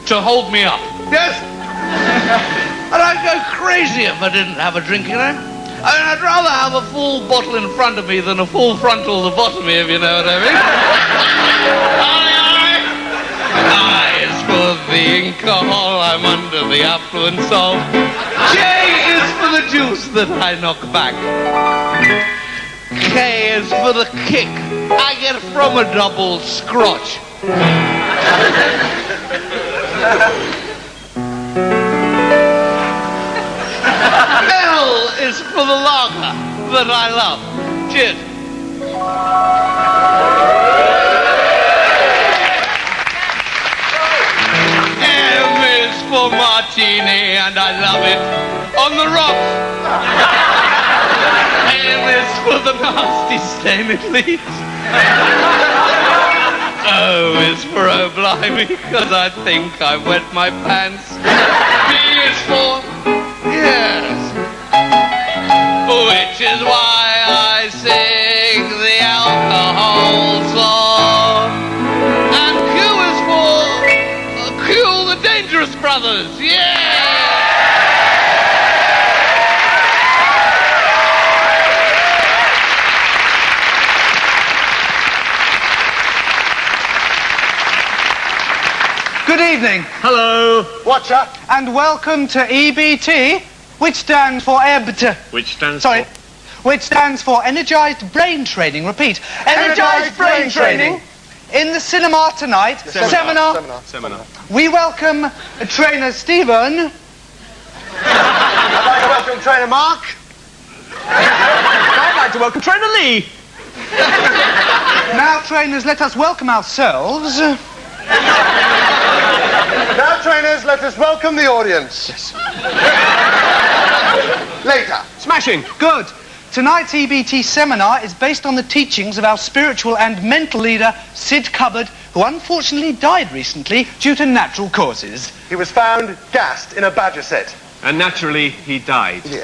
S10: to hold me up. Yes? And I'd go crazy if I didn't have a drink, you know? I mean, I'd rather have a full bottle in front of me than a full frontal lobotomy, if you know what I mean. I is for the alcohol I'm under the affluence of. J is for the juice that I knock back. K is for the kick I get from a double scotch. L is for the lager that I love. Cheers. M is for martini and I love it on the rocks. N for the nasty stain it leaves. O is for oh blimey, because I think I've wet my pants. B is for yes, which is why I sing the alcohol song. And Q is for Q the Dangerous Brothers, yeah!
S11: Good evening.
S1: Hello. Watcher.
S11: And welcome to EBT, which stands for EBT.
S1: Which stands
S11: Which stands for Energized Brain Training. Repeat.
S1: Energized Brain Training.
S11: In the cinema tonight, seminar. We welcome trainer Stephen.
S1: I'd like to welcome trainer Mark. I'd like to welcome trainer Lee.
S11: Now, trainers, let us welcome ourselves.
S1: Now, trainers, let us welcome the audience. Yes. Later. Smashing.
S11: Good. Tonight's EBT seminar is based on the teachings of our spiritual and mental leader, Sid Cupboard, who unfortunately died recently due to natural causes.
S1: He was found gassed in a badger set. And naturally, he died. Yeah.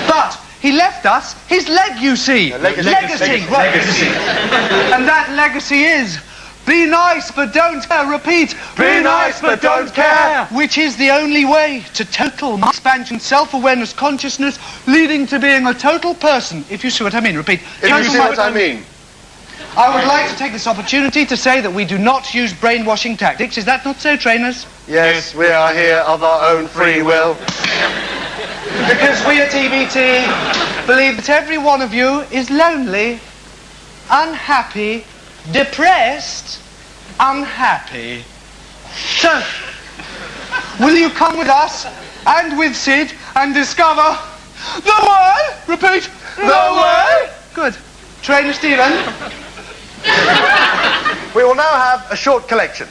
S11: But he left us his leg, you see.
S1: Legacy.
S11: Right. And that legacy is... be nice, but don't care. Repeat.
S1: Be nice, but don't care.
S11: Which is the only way to total expansion, self-awareness, consciousness, leading to being a total person. If you see what I mean. Repeat.
S1: If you see what I mean.
S11: I would like to take this opportunity to say that we do not use brainwashing tactics. Is that not so, trainers?
S1: Yes, we are here of our own free will.
S11: Because we at EBT believe that every one of you is lonely, unhappy, depressed, unhappy. So, will you come with us and with Sid and discover the way? Repeat.
S1: The way?
S11: Good. Trainer Stephen.
S1: We will now have a short collection.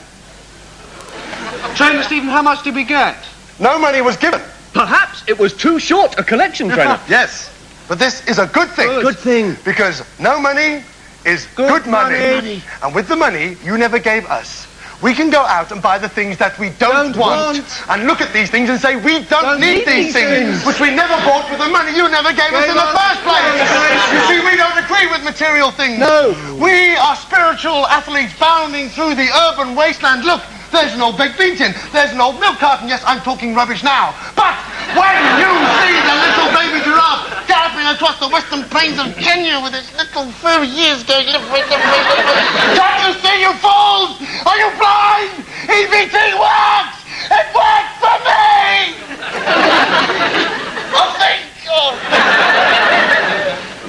S11: Trainer Stephen, how much did we get?
S1: No money was given.
S8: Perhaps it was too short a collection, trainer.
S1: Yes, but this is a good thing.
S8: Good thing.
S1: Because no money is good money. And with the money you never gave us, we can go out and buy the things that we don't want. And look at these things and say, we don't need these things, which we never bought with the money you never gave us in the first place. You see, we don't agree with material things.
S8: No.
S1: We are spiritual athletes bounding through the urban wasteland. Look, there's an old baked bean tin. There's an old milk carton. Yes, I'm talking rubbish now. But when you see the little baby giraffe galloping across the western plains of Kenya with its little furry ears going... Can't you see, you fools? Are you blind? EBT works! It worked for me! Oh, thank God.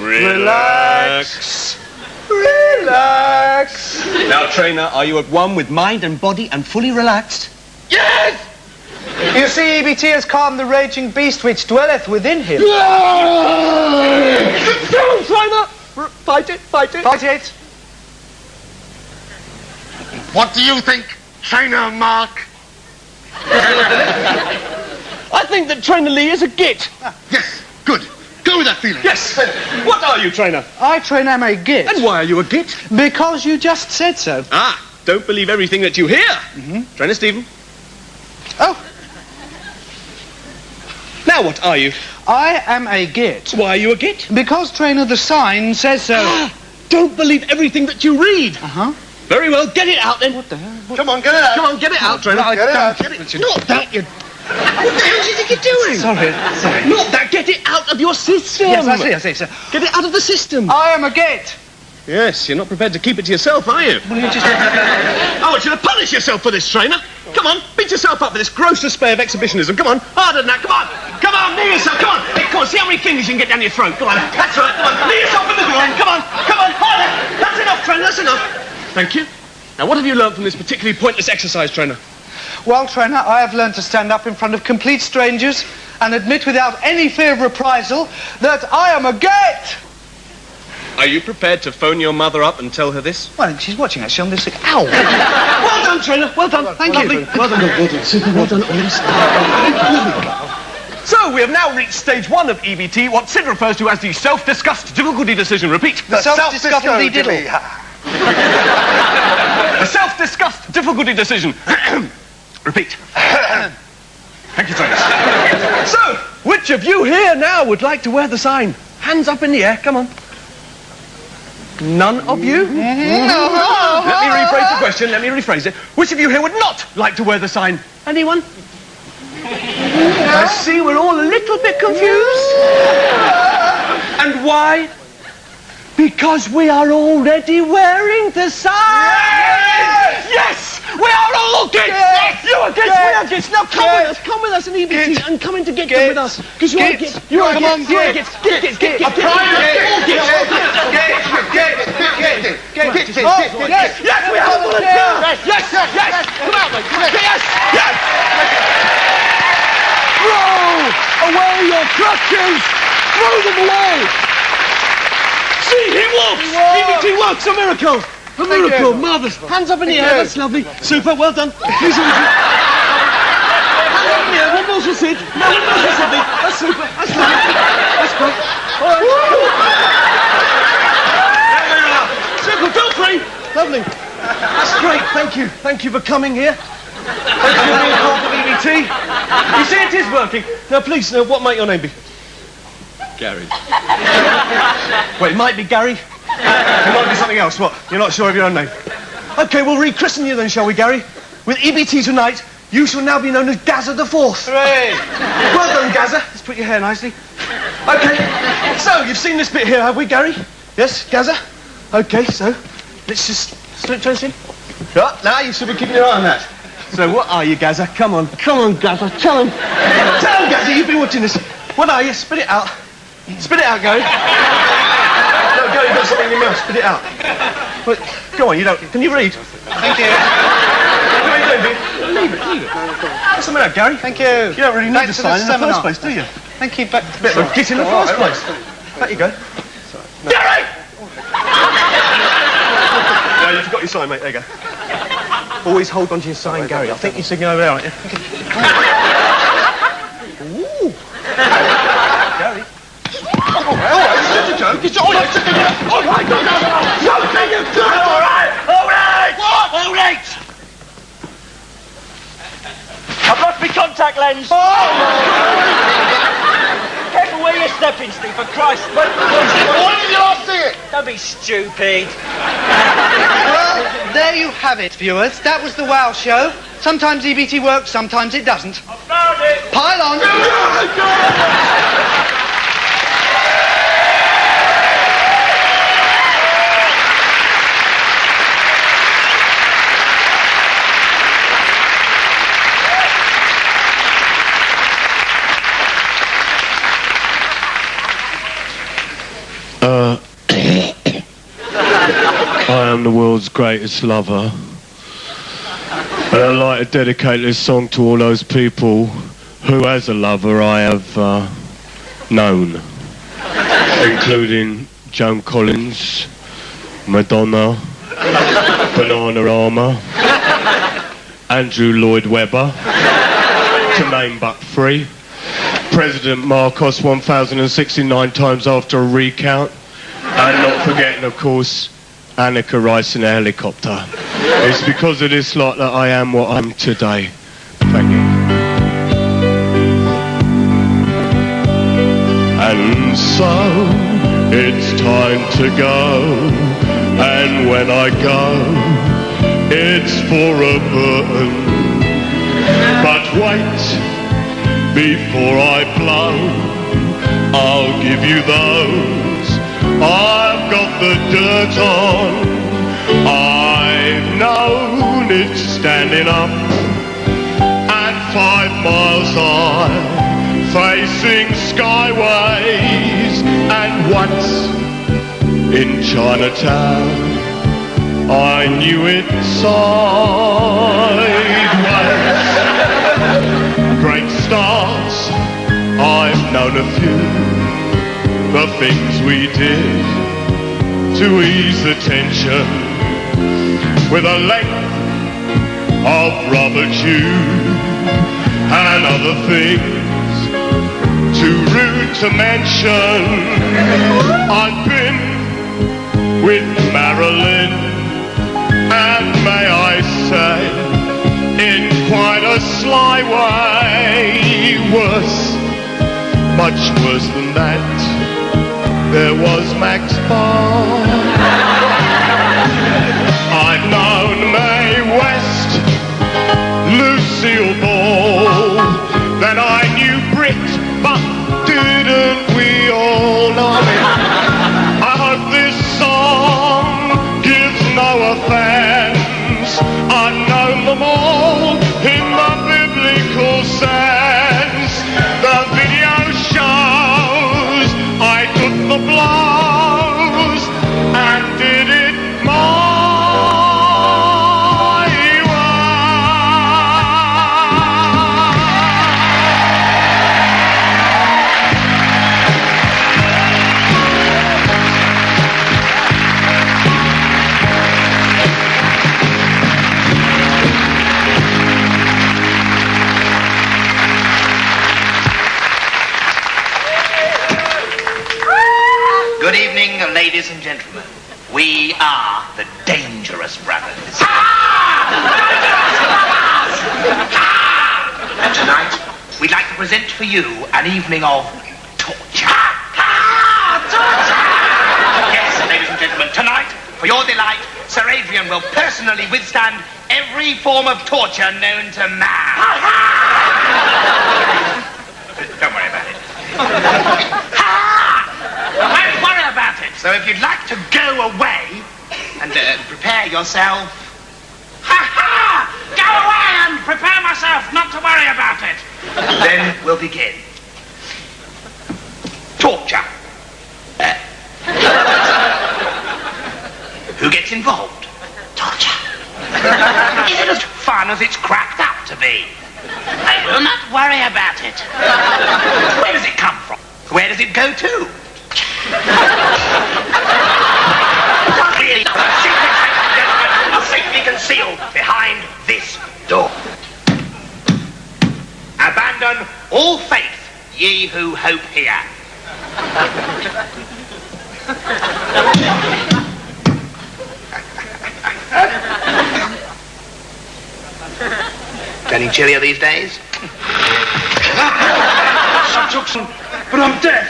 S8: Relax.
S1: Relax.
S8: Now, trainer, are you at one with mind and body and fully relaxed?
S1: Yes!
S11: You see, EBT has calmed the raging beast which dwelleth within him.
S1: Trainer! Fight it.
S11: Fight it.
S1: What do you think, Trainer Mark?
S8: I think that Trainer Lee is a git.
S1: Yes, good. Go with that feeling.
S8: Yes. What are you, trainer?
S11: I, trainer, am a git.
S8: And why are you a git?
S11: Because you just said so.
S8: Ah, don't believe everything that you hear. Trainer Stephen.
S11: Oh.
S8: Now what are you?
S11: I am a git.
S8: Why are you a git?
S11: Because, trainer, the sign says so.
S8: Don't believe everything that you read. Very well, get it out then.
S11: What the hell?
S1: Come on, get it out.
S8: Come on, get it out, trainer.
S1: Get it out.
S8: Get it. Not that, you... What the hell do you think you're doing?
S11: Sorry.
S8: Not that, get it out of your system.
S11: Yes, I see, sir.
S8: Get it out of the system.
S11: I am a git.
S8: Yes, you're not prepared to keep it to yourself, are you?
S11: Will you just...
S8: I want you to punish yourself for this, trainer. Come on, beat yourself up for this gross display of exhibitionism. Come on, harder than that, come on. Come on, knee yourself, come on. Hey, come on, see how many fingers you can get down your throat. Come on, that's right, come on. Knee yourself in the groin, come on, harder. That's enough, trainer, that's enough. Thank you. Now, what have you learned from this particularly pointless exercise, trainer?
S11: Well, trainer, I have learned to stand up in front of complete strangers and admit without any fear of reprisal that I am a git.
S8: Are you prepared to phone your mother up and tell her this?
S11: Well, she's watching actually on this... Ow!
S8: Well done, trainer, well done. Thank you. Well done, super well done. So, we have now reached stage 1 of EBT, what Sid refers to as the self-discussed difficulty decision. Repeat.
S11: The self-discussed diddle.
S8: The self-discussed difficulty decision. Repeat. Thank you, Thomas. So, which of you here now would like to wear the sign? Hands up in the air, come on. None of you? Let me rephrase the question, let me rephrase it. Which of you here would not like to wear the sign? Anyone? I see we're all a little bit confused. And why? Because we are already wearing the sign! Yes! We are all kids! Yes. You are kids, we are kids! Now come with us in EBT and come in to get them with us. Because you are kids. You are kids. You are kids. Get. Yes, we have a volunteer! Yes! Come out, mate! Yes! Throw away your crutches! Throw them away! See, he walks! EBT works, a miracle! A miracle, marvellous. Hands up in the air, that's lovely. Super, well done. Please, hands up in the air, one more for Sid. No, one more for Sid. That's super, that's lovely. That's great. All right. There we are. Super, feel free. Lovely. That's great, thank you. Thank you for coming here. Thank you for being part of EBT. You see, it is working. Now, please, what might your name be?
S6: Gary.
S8: Wait, it might be Gary. It might be something else. What? You're not sure of your own name? OK, we'll rechristen you then, shall we, Gary? With EBT tonight, you shall now be known as Gazza the Fourth. Hooray! Well done, Gazza. Let's put your hair nicely. OK, so you've seen this bit here, have we, Gary? Yes, Gazza? OK, so let's just switch on in. Right, now you should be keeping your eye on that. So what are you, Gazza? Come on, Gazza. Tell him. Tell him, Gazza, you've been watching this. What are you? Spit it out. Spit it out, Gary. No, Gary, you've got something in your mouth. Spit it out. Well, go on, you don't... Can you read?
S11: Thank you.
S8: What are you doing, Leave it. What's the matter, Gary?
S11: Thank you.
S8: You don't really need the sign in the first place, do you?
S11: Thank you. Back to
S8: Bit of a git in the first place. Back you go. Gary! No, you forgot your sign, mate. There you go. Always hold on to your sign, Gary. I think you're sitting over there, aren't you? Ooh. Gary. All right, it's just a joke. It's all right. All right, go. All right.
S12: I've lost my contact lens. Oh! Careful where you're stepping, Steve, for Christ's sake.
S3: Why did you not see it?
S12: Don't be stupid.
S11: Well, there you have it, viewers. That was the WOW show. Sometimes EBT works, sometimes it doesn't.
S12: I found it.
S11: Pile on.
S1: I am the world's greatest lover. And I'd like to dedicate this song to all those people who, as a lover, I have known. Including Joan Collins, Madonna, Bananarama, Andrew Lloyd Webber, to name but 3. President Marcos 1,069 times after a recount. And not forgetting, of course, Annika Rice in a helicopter. It's because of this lot that I am what I am today. Thank you. And so, it's time to go. And when I go, it's for a burn. But wait, before I blow, I'll give you those I've got the dirt on. I've known it standing up at 5 miles high, facing skyways. And once in Chinatown, I knew it sideways. Great stars, I've known a few. The things we did to ease the tension with a length of rubber tube and other things too rude to mention. I've been with Marilyn, and may I say, in quite a sly way. Worse, much worse than that, there was Max Barr. I've known Mae West, Lucille Ball, then I knew Brit, but didn't we all know it? I hope this song gives no offense. I've known them all in the biblical sense. The video shows I took the blows and did it my
S13: Good evening, ladies and gentlemen. We are the Dangerous Brothers. And tonight, we'd like to present for you an evening of torture. Yes, ladies and gentlemen, tonight, for your delight, Sir Adrian will personally withstand every form of torture known to man. Don't worry about it. Don't worry about it. So if you'd like to go away and prepare yourself... Go away and prepare myself not to worry about it. Then we'll begin. Torture. Who gets involved? Torture. Is it as fun as it's cracked up to be? I will not worry about it. Where does it come from? Where does it go to? Are safely concealed behind this door. Abandon all faith, ye who hope here. Getting chillier these days?
S12: But I'm deaf.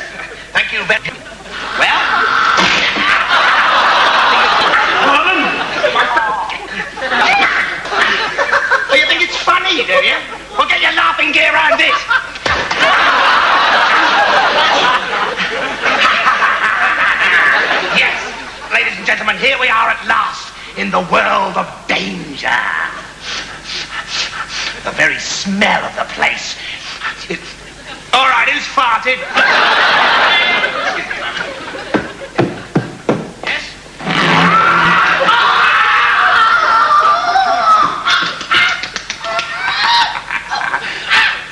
S13: Thank you very much. Well?
S12: Pardon?
S13: Oh, you think it's funny, do you? Well, get your laughing gear around this. Yes, ladies and gentlemen, here we are at last in the world of danger. The very smell of the place. All right, who's farted? Yes?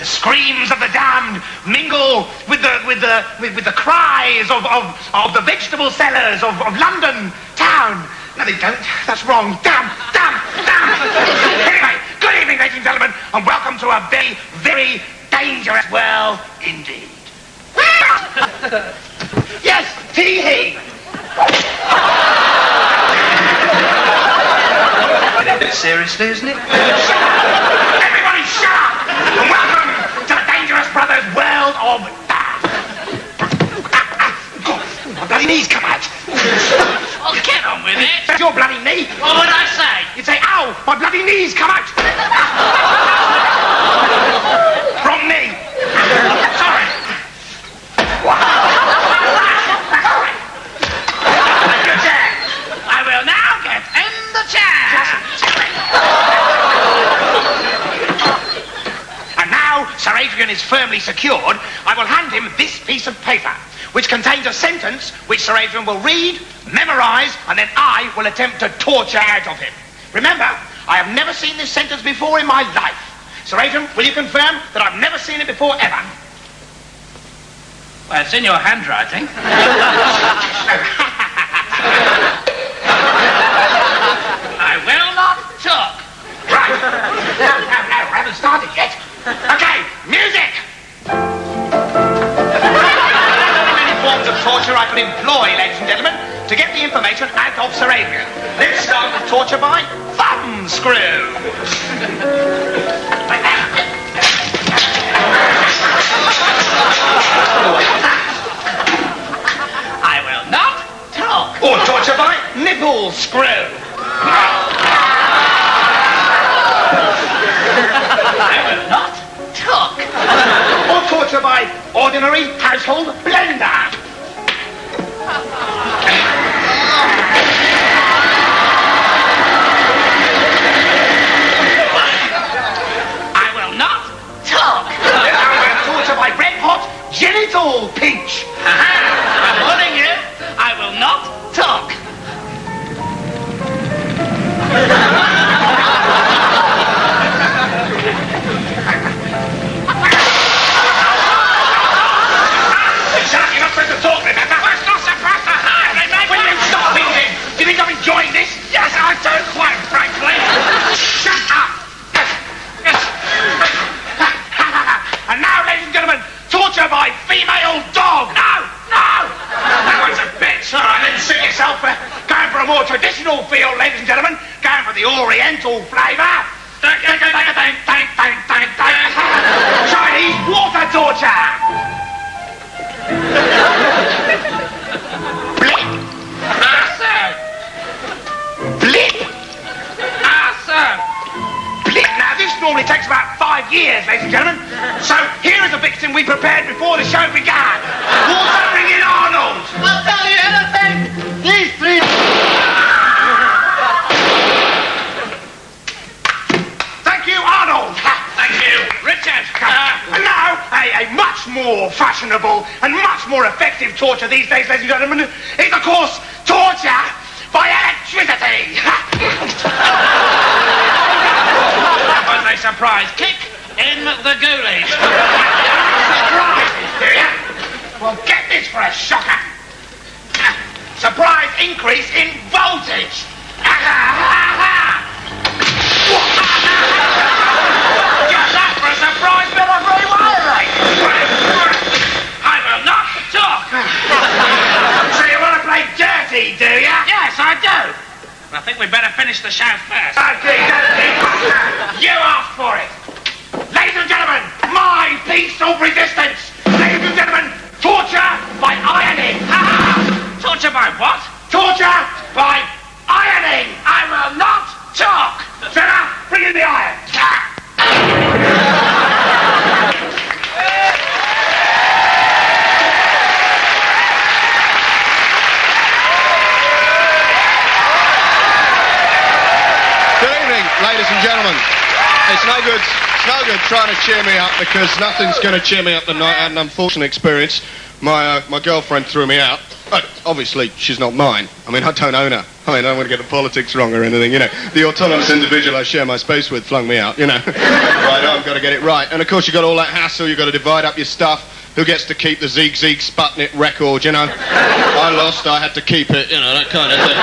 S13: The screams of the damned mingle with the cries of the vegetable sellers of London town. No, they don't. That's wrong. Damn. Anyway, good evening, ladies and gentlemen, and welcome to a very, very dangerous world indeed. Yes, tee-hee.
S11: Seriously, isn't it?
S13: Everybody shut up! And welcome to the Dangerous Brothers world of... My bloody knees come out.
S7: Oh, get on with it.
S13: That's your bloody knee.
S7: What would I say?
S13: You'd say, ow, my bloody knees come out. From me. Sorry. Good chair.
S7: I will now get in the chair.
S13: And now Sir Adrian is firmly secured, I will hand him this piece of paper, which contains a sentence which Sir Adrian will read, memorise, and then I will attempt to torture out of him. Remember, I have never seen this sentence before in my life. Sir Adrian, will you confirm that I've never seen it before ever?
S7: Well, it's in your handwriting. I will not talk.
S13: Right. No, I haven't started yet. Okay, music! observation and of Sir Adrian. Let's start with torture by thumbscrew. I will not talk. Or torture by nipple screw. I will not talk. Or torture by ordinary household blender. I will not talk. I will torture by red hot genital pinch. I'm warning you, I will not talk. You're not supposed to talk, remember? It's not supposed to hurt, remember? Will you stop thinking? Do you think I'm enjoying this? Yes, I do, quite frankly. Shut up! And now, ladies and gentlemen, torture by female dog. No! That one's a bitch. All right, then suit yourself. Going for a more traditional feel, ladies and gentlemen. Going for the oriental flavour. Chinese water torture. Blip. Blip. Blip. Now, this normally takes about 5 years, ladies and gentlemen. So, here is a victim we prepared before the show began. Also bring in Arnold. I'll tell you anything. These three... Thank you, Arnold. Thank you, Richard. And now, a much more fashionable and much more effective torture these days, ladies and gentlemen, is, of course, torture by electricity. That was a surprise kick in the goalies. Surprises, do you? Well, get this for a shocker. Surprise increase in voltage. Just that for a surprise bit of rewiring. I will not talk. So you want to play dirty, do you? Yes, I do. I think we'd better finish the show first. Okay. You asked for it. Ladies and gentlemen, my piece of resistance. Ladies and gentlemen, torture by ironing. Torture by what? Torture by ironing. I will not talk. Jenna, bring in the iron.
S14: Good evening, ladies and gentlemen. It's no good trying to cheer me up because nothing's going to cheer me up tonight. I had an unfortunate experience. My girlfriend threw me out. But obviously, she's not mine. I mean, I don't own her. I don't want to get the politics wrong or anything, you know. The autonomous individual I share my space with flung me out, you know. Right, I've got to get it right. And of course, you've got all that hassle. You've got to divide up your stuff. Who gets to keep the Zieg Zieg Sputnik record, you know? I lost, I had to keep it, you know, that kind of thing.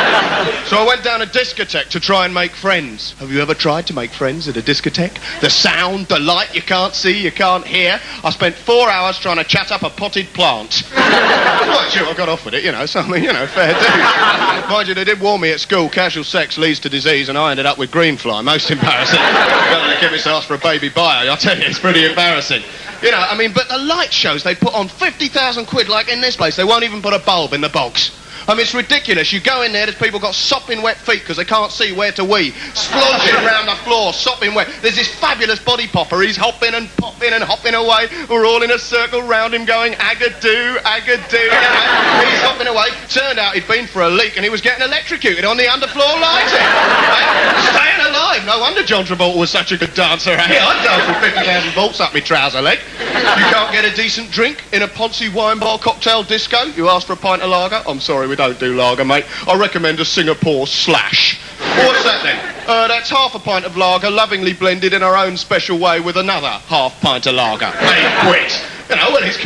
S14: So I went down a discotheque to try and make friends. Have you ever tried to make friends at a discotheque? The sound, the light, you can't see, you can't hear. I spent 4 hours trying to chat up a potted plant. Mind you, I got off with it, you know, so I mean, you know, fair dues. Mind you, they did warn me at school, casual sex leads to disease, and I ended up with greenfly. Most embarrassing. Got to give this ass for a baby bio, I tell you, it's pretty embarrassing. You know, I mean, but the light shows they put on 50,000 quid, like in this place. They won't even put a bulb in the box. I mean, it's ridiculous. You go in there, there's people got sopping wet feet because they can't see where to wee. Splodging around the floor, sopping wet. There's this fabulous body popper. He's hopping and popping and hopping away. We're all in a circle round him going, agadoo, agadoo. You know? He's hopping away. Turned out he'd been for a leak and he was getting electrocuted on the underfloor lighting. Staying alive. No wonder John Travolta was such a good dancer. Hey, I'd dance with 50,000 volts up my trouser leg. You can't get a decent drink in a Ponzi wine bar cocktail disco. You ask for a pint of lager. I'm sorry, we don't do lager, mate. I recommend a Singapore Slash. What's that then? That's half a pint of lager, lovingly blended in our own special way with another half pint of lager. Hey, quit. You know, well, it's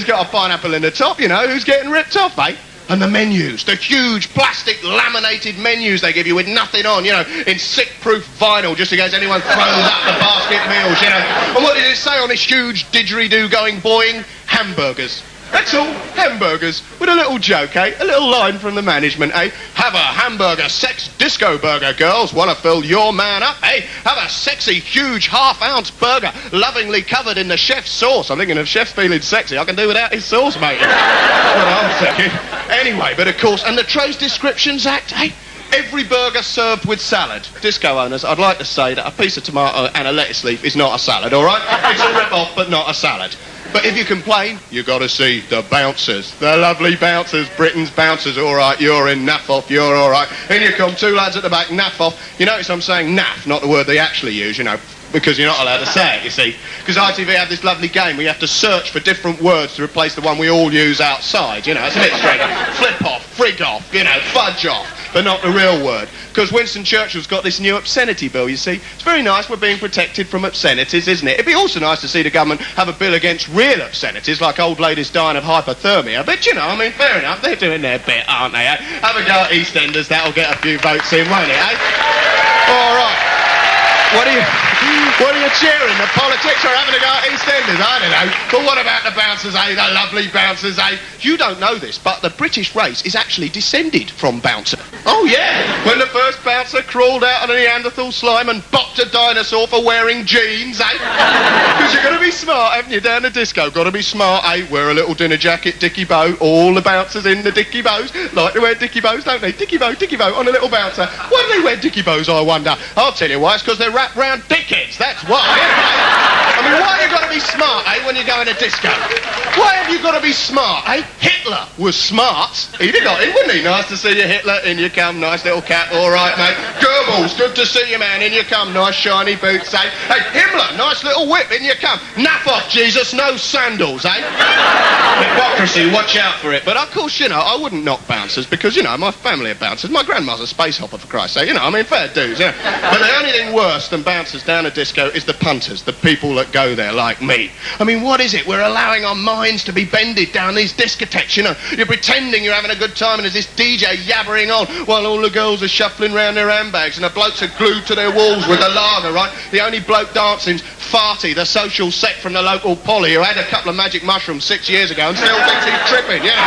S14: got a pineapple in the top, you know. Who's getting ripped off, mate? And the menus, the huge plastic laminated menus they give you with nothing on, you know, in sick-proof vinyl, just in case anyone throws up the basket meals, you know. And what did it say on this huge didgeridoo going boing? Hamburgers. That's all. Hamburgers. With a little joke, eh? A little line from the management, eh? Have a hamburger sex disco burger, girls. Want to fill your man up, eh? Have a sexy, huge half-ounce burger, lovingly covered in the chef's sauce. I'm thinking of chef feeling sexy. I can do without his sauce, mate. That's what I'm thinking. Anyway, but of course, and the trays descriptions act, eh? Every burger served with salad. Disco owners, I'd like to say that a piece of tomato and a lettuce leaf is not a salad, all right? It's a rip-off, but not a salad. But if you complain, you got to see the bouncers. The lovely bouncers, Britain's bouncers. All right, you're in naff off, you're all right. In you come, two lads at the back, naff off. You notice I'm saying naff, not the word they actually use, you know, because you're not allowed to say it, you see. Because ITV have this lovely game where you have to search for different words to replace the one we all use outside, you know. It's a bit strange. Flip off, frig off, you know, fudge off. But not the real word. Because Winston Churchill's got this new obscenity bill, you see. It's very nice we're being protected from obscenities, isn't it? It'd be also nice to see the government have a bill against real obscenities, like old ladies dying of hypothermia. But, you know, I mean, fair enough, they're doing their bit, aren't they, eh? Have a go at EastEnders, that'll get a few votes in, won't it, eh? All right. What are you cheering? The politics are having a go at EastEnders? I don't know. But what about the bouncers, eh? The lovely bouncers, eh? You don't know this, but the British race is actually descended from bouncer. Oh, yeah. When the first bouncer crawled out of the Neanderthal slime and bopped a dinosaur for wearing jeans, eh? Because you've got to be smart, haven't you, down the disco? Got to be smart, eh? Wear a little dinner jacket, dicky bow. All the bouncers in the dicky bows like to wear dicky bows, don't they? Dicky bow on a little bouncer. Why do they wear dicky bows, I wonder? I'll tell you why. It's because they're wrapped round dickheads, that's why. I mean, why have you got to be smart, eh, when you go in a disco? Why have you got to be smart, eh? Hitler was smart. He'd have got in, wouldn't he? Nice to see you, Hitler. In you come, nice little cap, all right, mate. Goebbels, good to see you, man. In you come, nice shiny boots, eh? Hey, Himmler, nice little whip. In you come. Naff off, Jesus, no sandals, eh? Hypocrisy, watch out for it. But of course, you know, I wouldn't knock bouncers because, you know, my family are bouncers. My grandma's a space hopper, for Christ's sake. You know, I mean, fair dues, yeah. But the only thing worse than bouncers down a disco is the punters, the people that go there like me. I mean, what is it? We're allowing our minds to be bended down these discotheques, you know. You're pretending you're having a good time and there's this DJ yabbering on while all the girls are shuffling round their handbags and the blokes are glued to their walls with the lager, right? The only bloke dancing's Farty, the social sect from the local poly who had a couple of magic mushrooms 6 years ago and still thinks he's tripping, you know.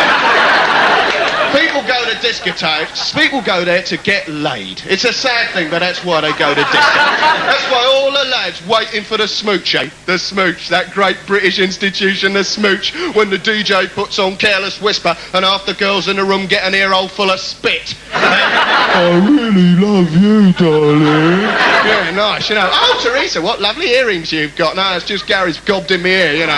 S14: People go to discotheques, people go there to get laid. It's a sad thing, but that's why they go to disco. That's why all the lads waiting for the smooch, eh? The smooch, that great British institution, the smooch, when the DJ puts on Careless Whisper and half the girls in the room get an ear hole full of spit. I really love you, darling. Yeah, nice, you know. Oh, Teresa, what lovely earrings you've got. No, it's just Gary's gobbed in my ear, you know.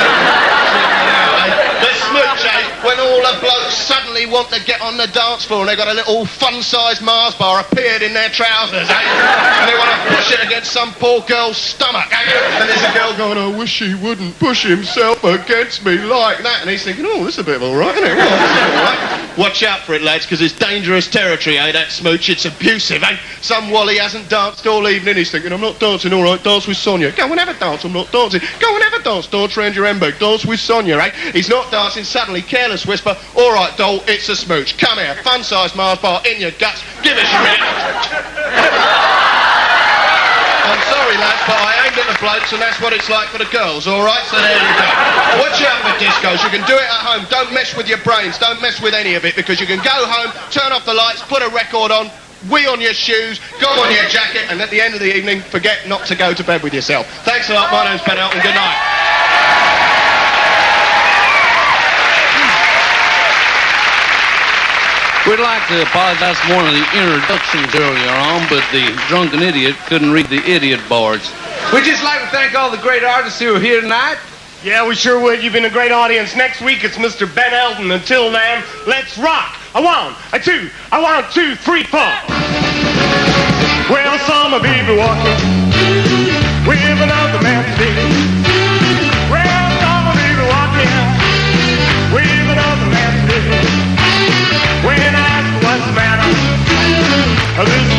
S14: The smooch, eh? When all the blokes suddenly want to get on the dance floor and they've got a little fun-sized Mars bar appeared in their trousers, eh? And they want to push it against some poor girl's stomach, eh? And there's a girl going, I wish he wouldn't push himself against me like that. And he's thinking, oh, this is a bit of all right, isn't it? Well, this is all right. Watch out for it, lads, because it's dangerous territory, eh, that smooch. It's abusive, eh? Some wally hasn't danced all evening. He's thinking, I'm not dancing, all right, dance with Sonia. Go and have a dance, I'm not dancing. Go and have a dance round your handbag, dance with Sonia, eh? He's not dancing, suddenly, Careless Whisper, all right, doll, it's a smooch. Come here, fun-sized Mars bar in your guts, give us your reaction. I'm sorry, lads, but I aimed at the blokes and that's what it's like for the girls, all right? So there you go. Watch out for discos. You can do it at home. Don't mess with your brains. Don't mess with any of it because you can go home, turn off the lights, put a record on, wee on your shoes, go on your jacket, and at the end of the evening, forget not to go to bed with yourself. Thanks a lot. My name's Ben Elton. Good night.
S10: We'd like to apologize for one of the introductions earlier on, but the drunken idiot couldn't read the idiot boards.
S4: We'd just like to thank all the great artists who are here tonight.
S1: Yeah, we sure would. You've been a great audience. Next week, it's Mr. Ben Elton. Until then, let's rock. A 1, a 2, a 1, 2, 3, 4. Well, summer baby walking with another man today. Well, summer baby walking with another man today. When I ask what's the matter, this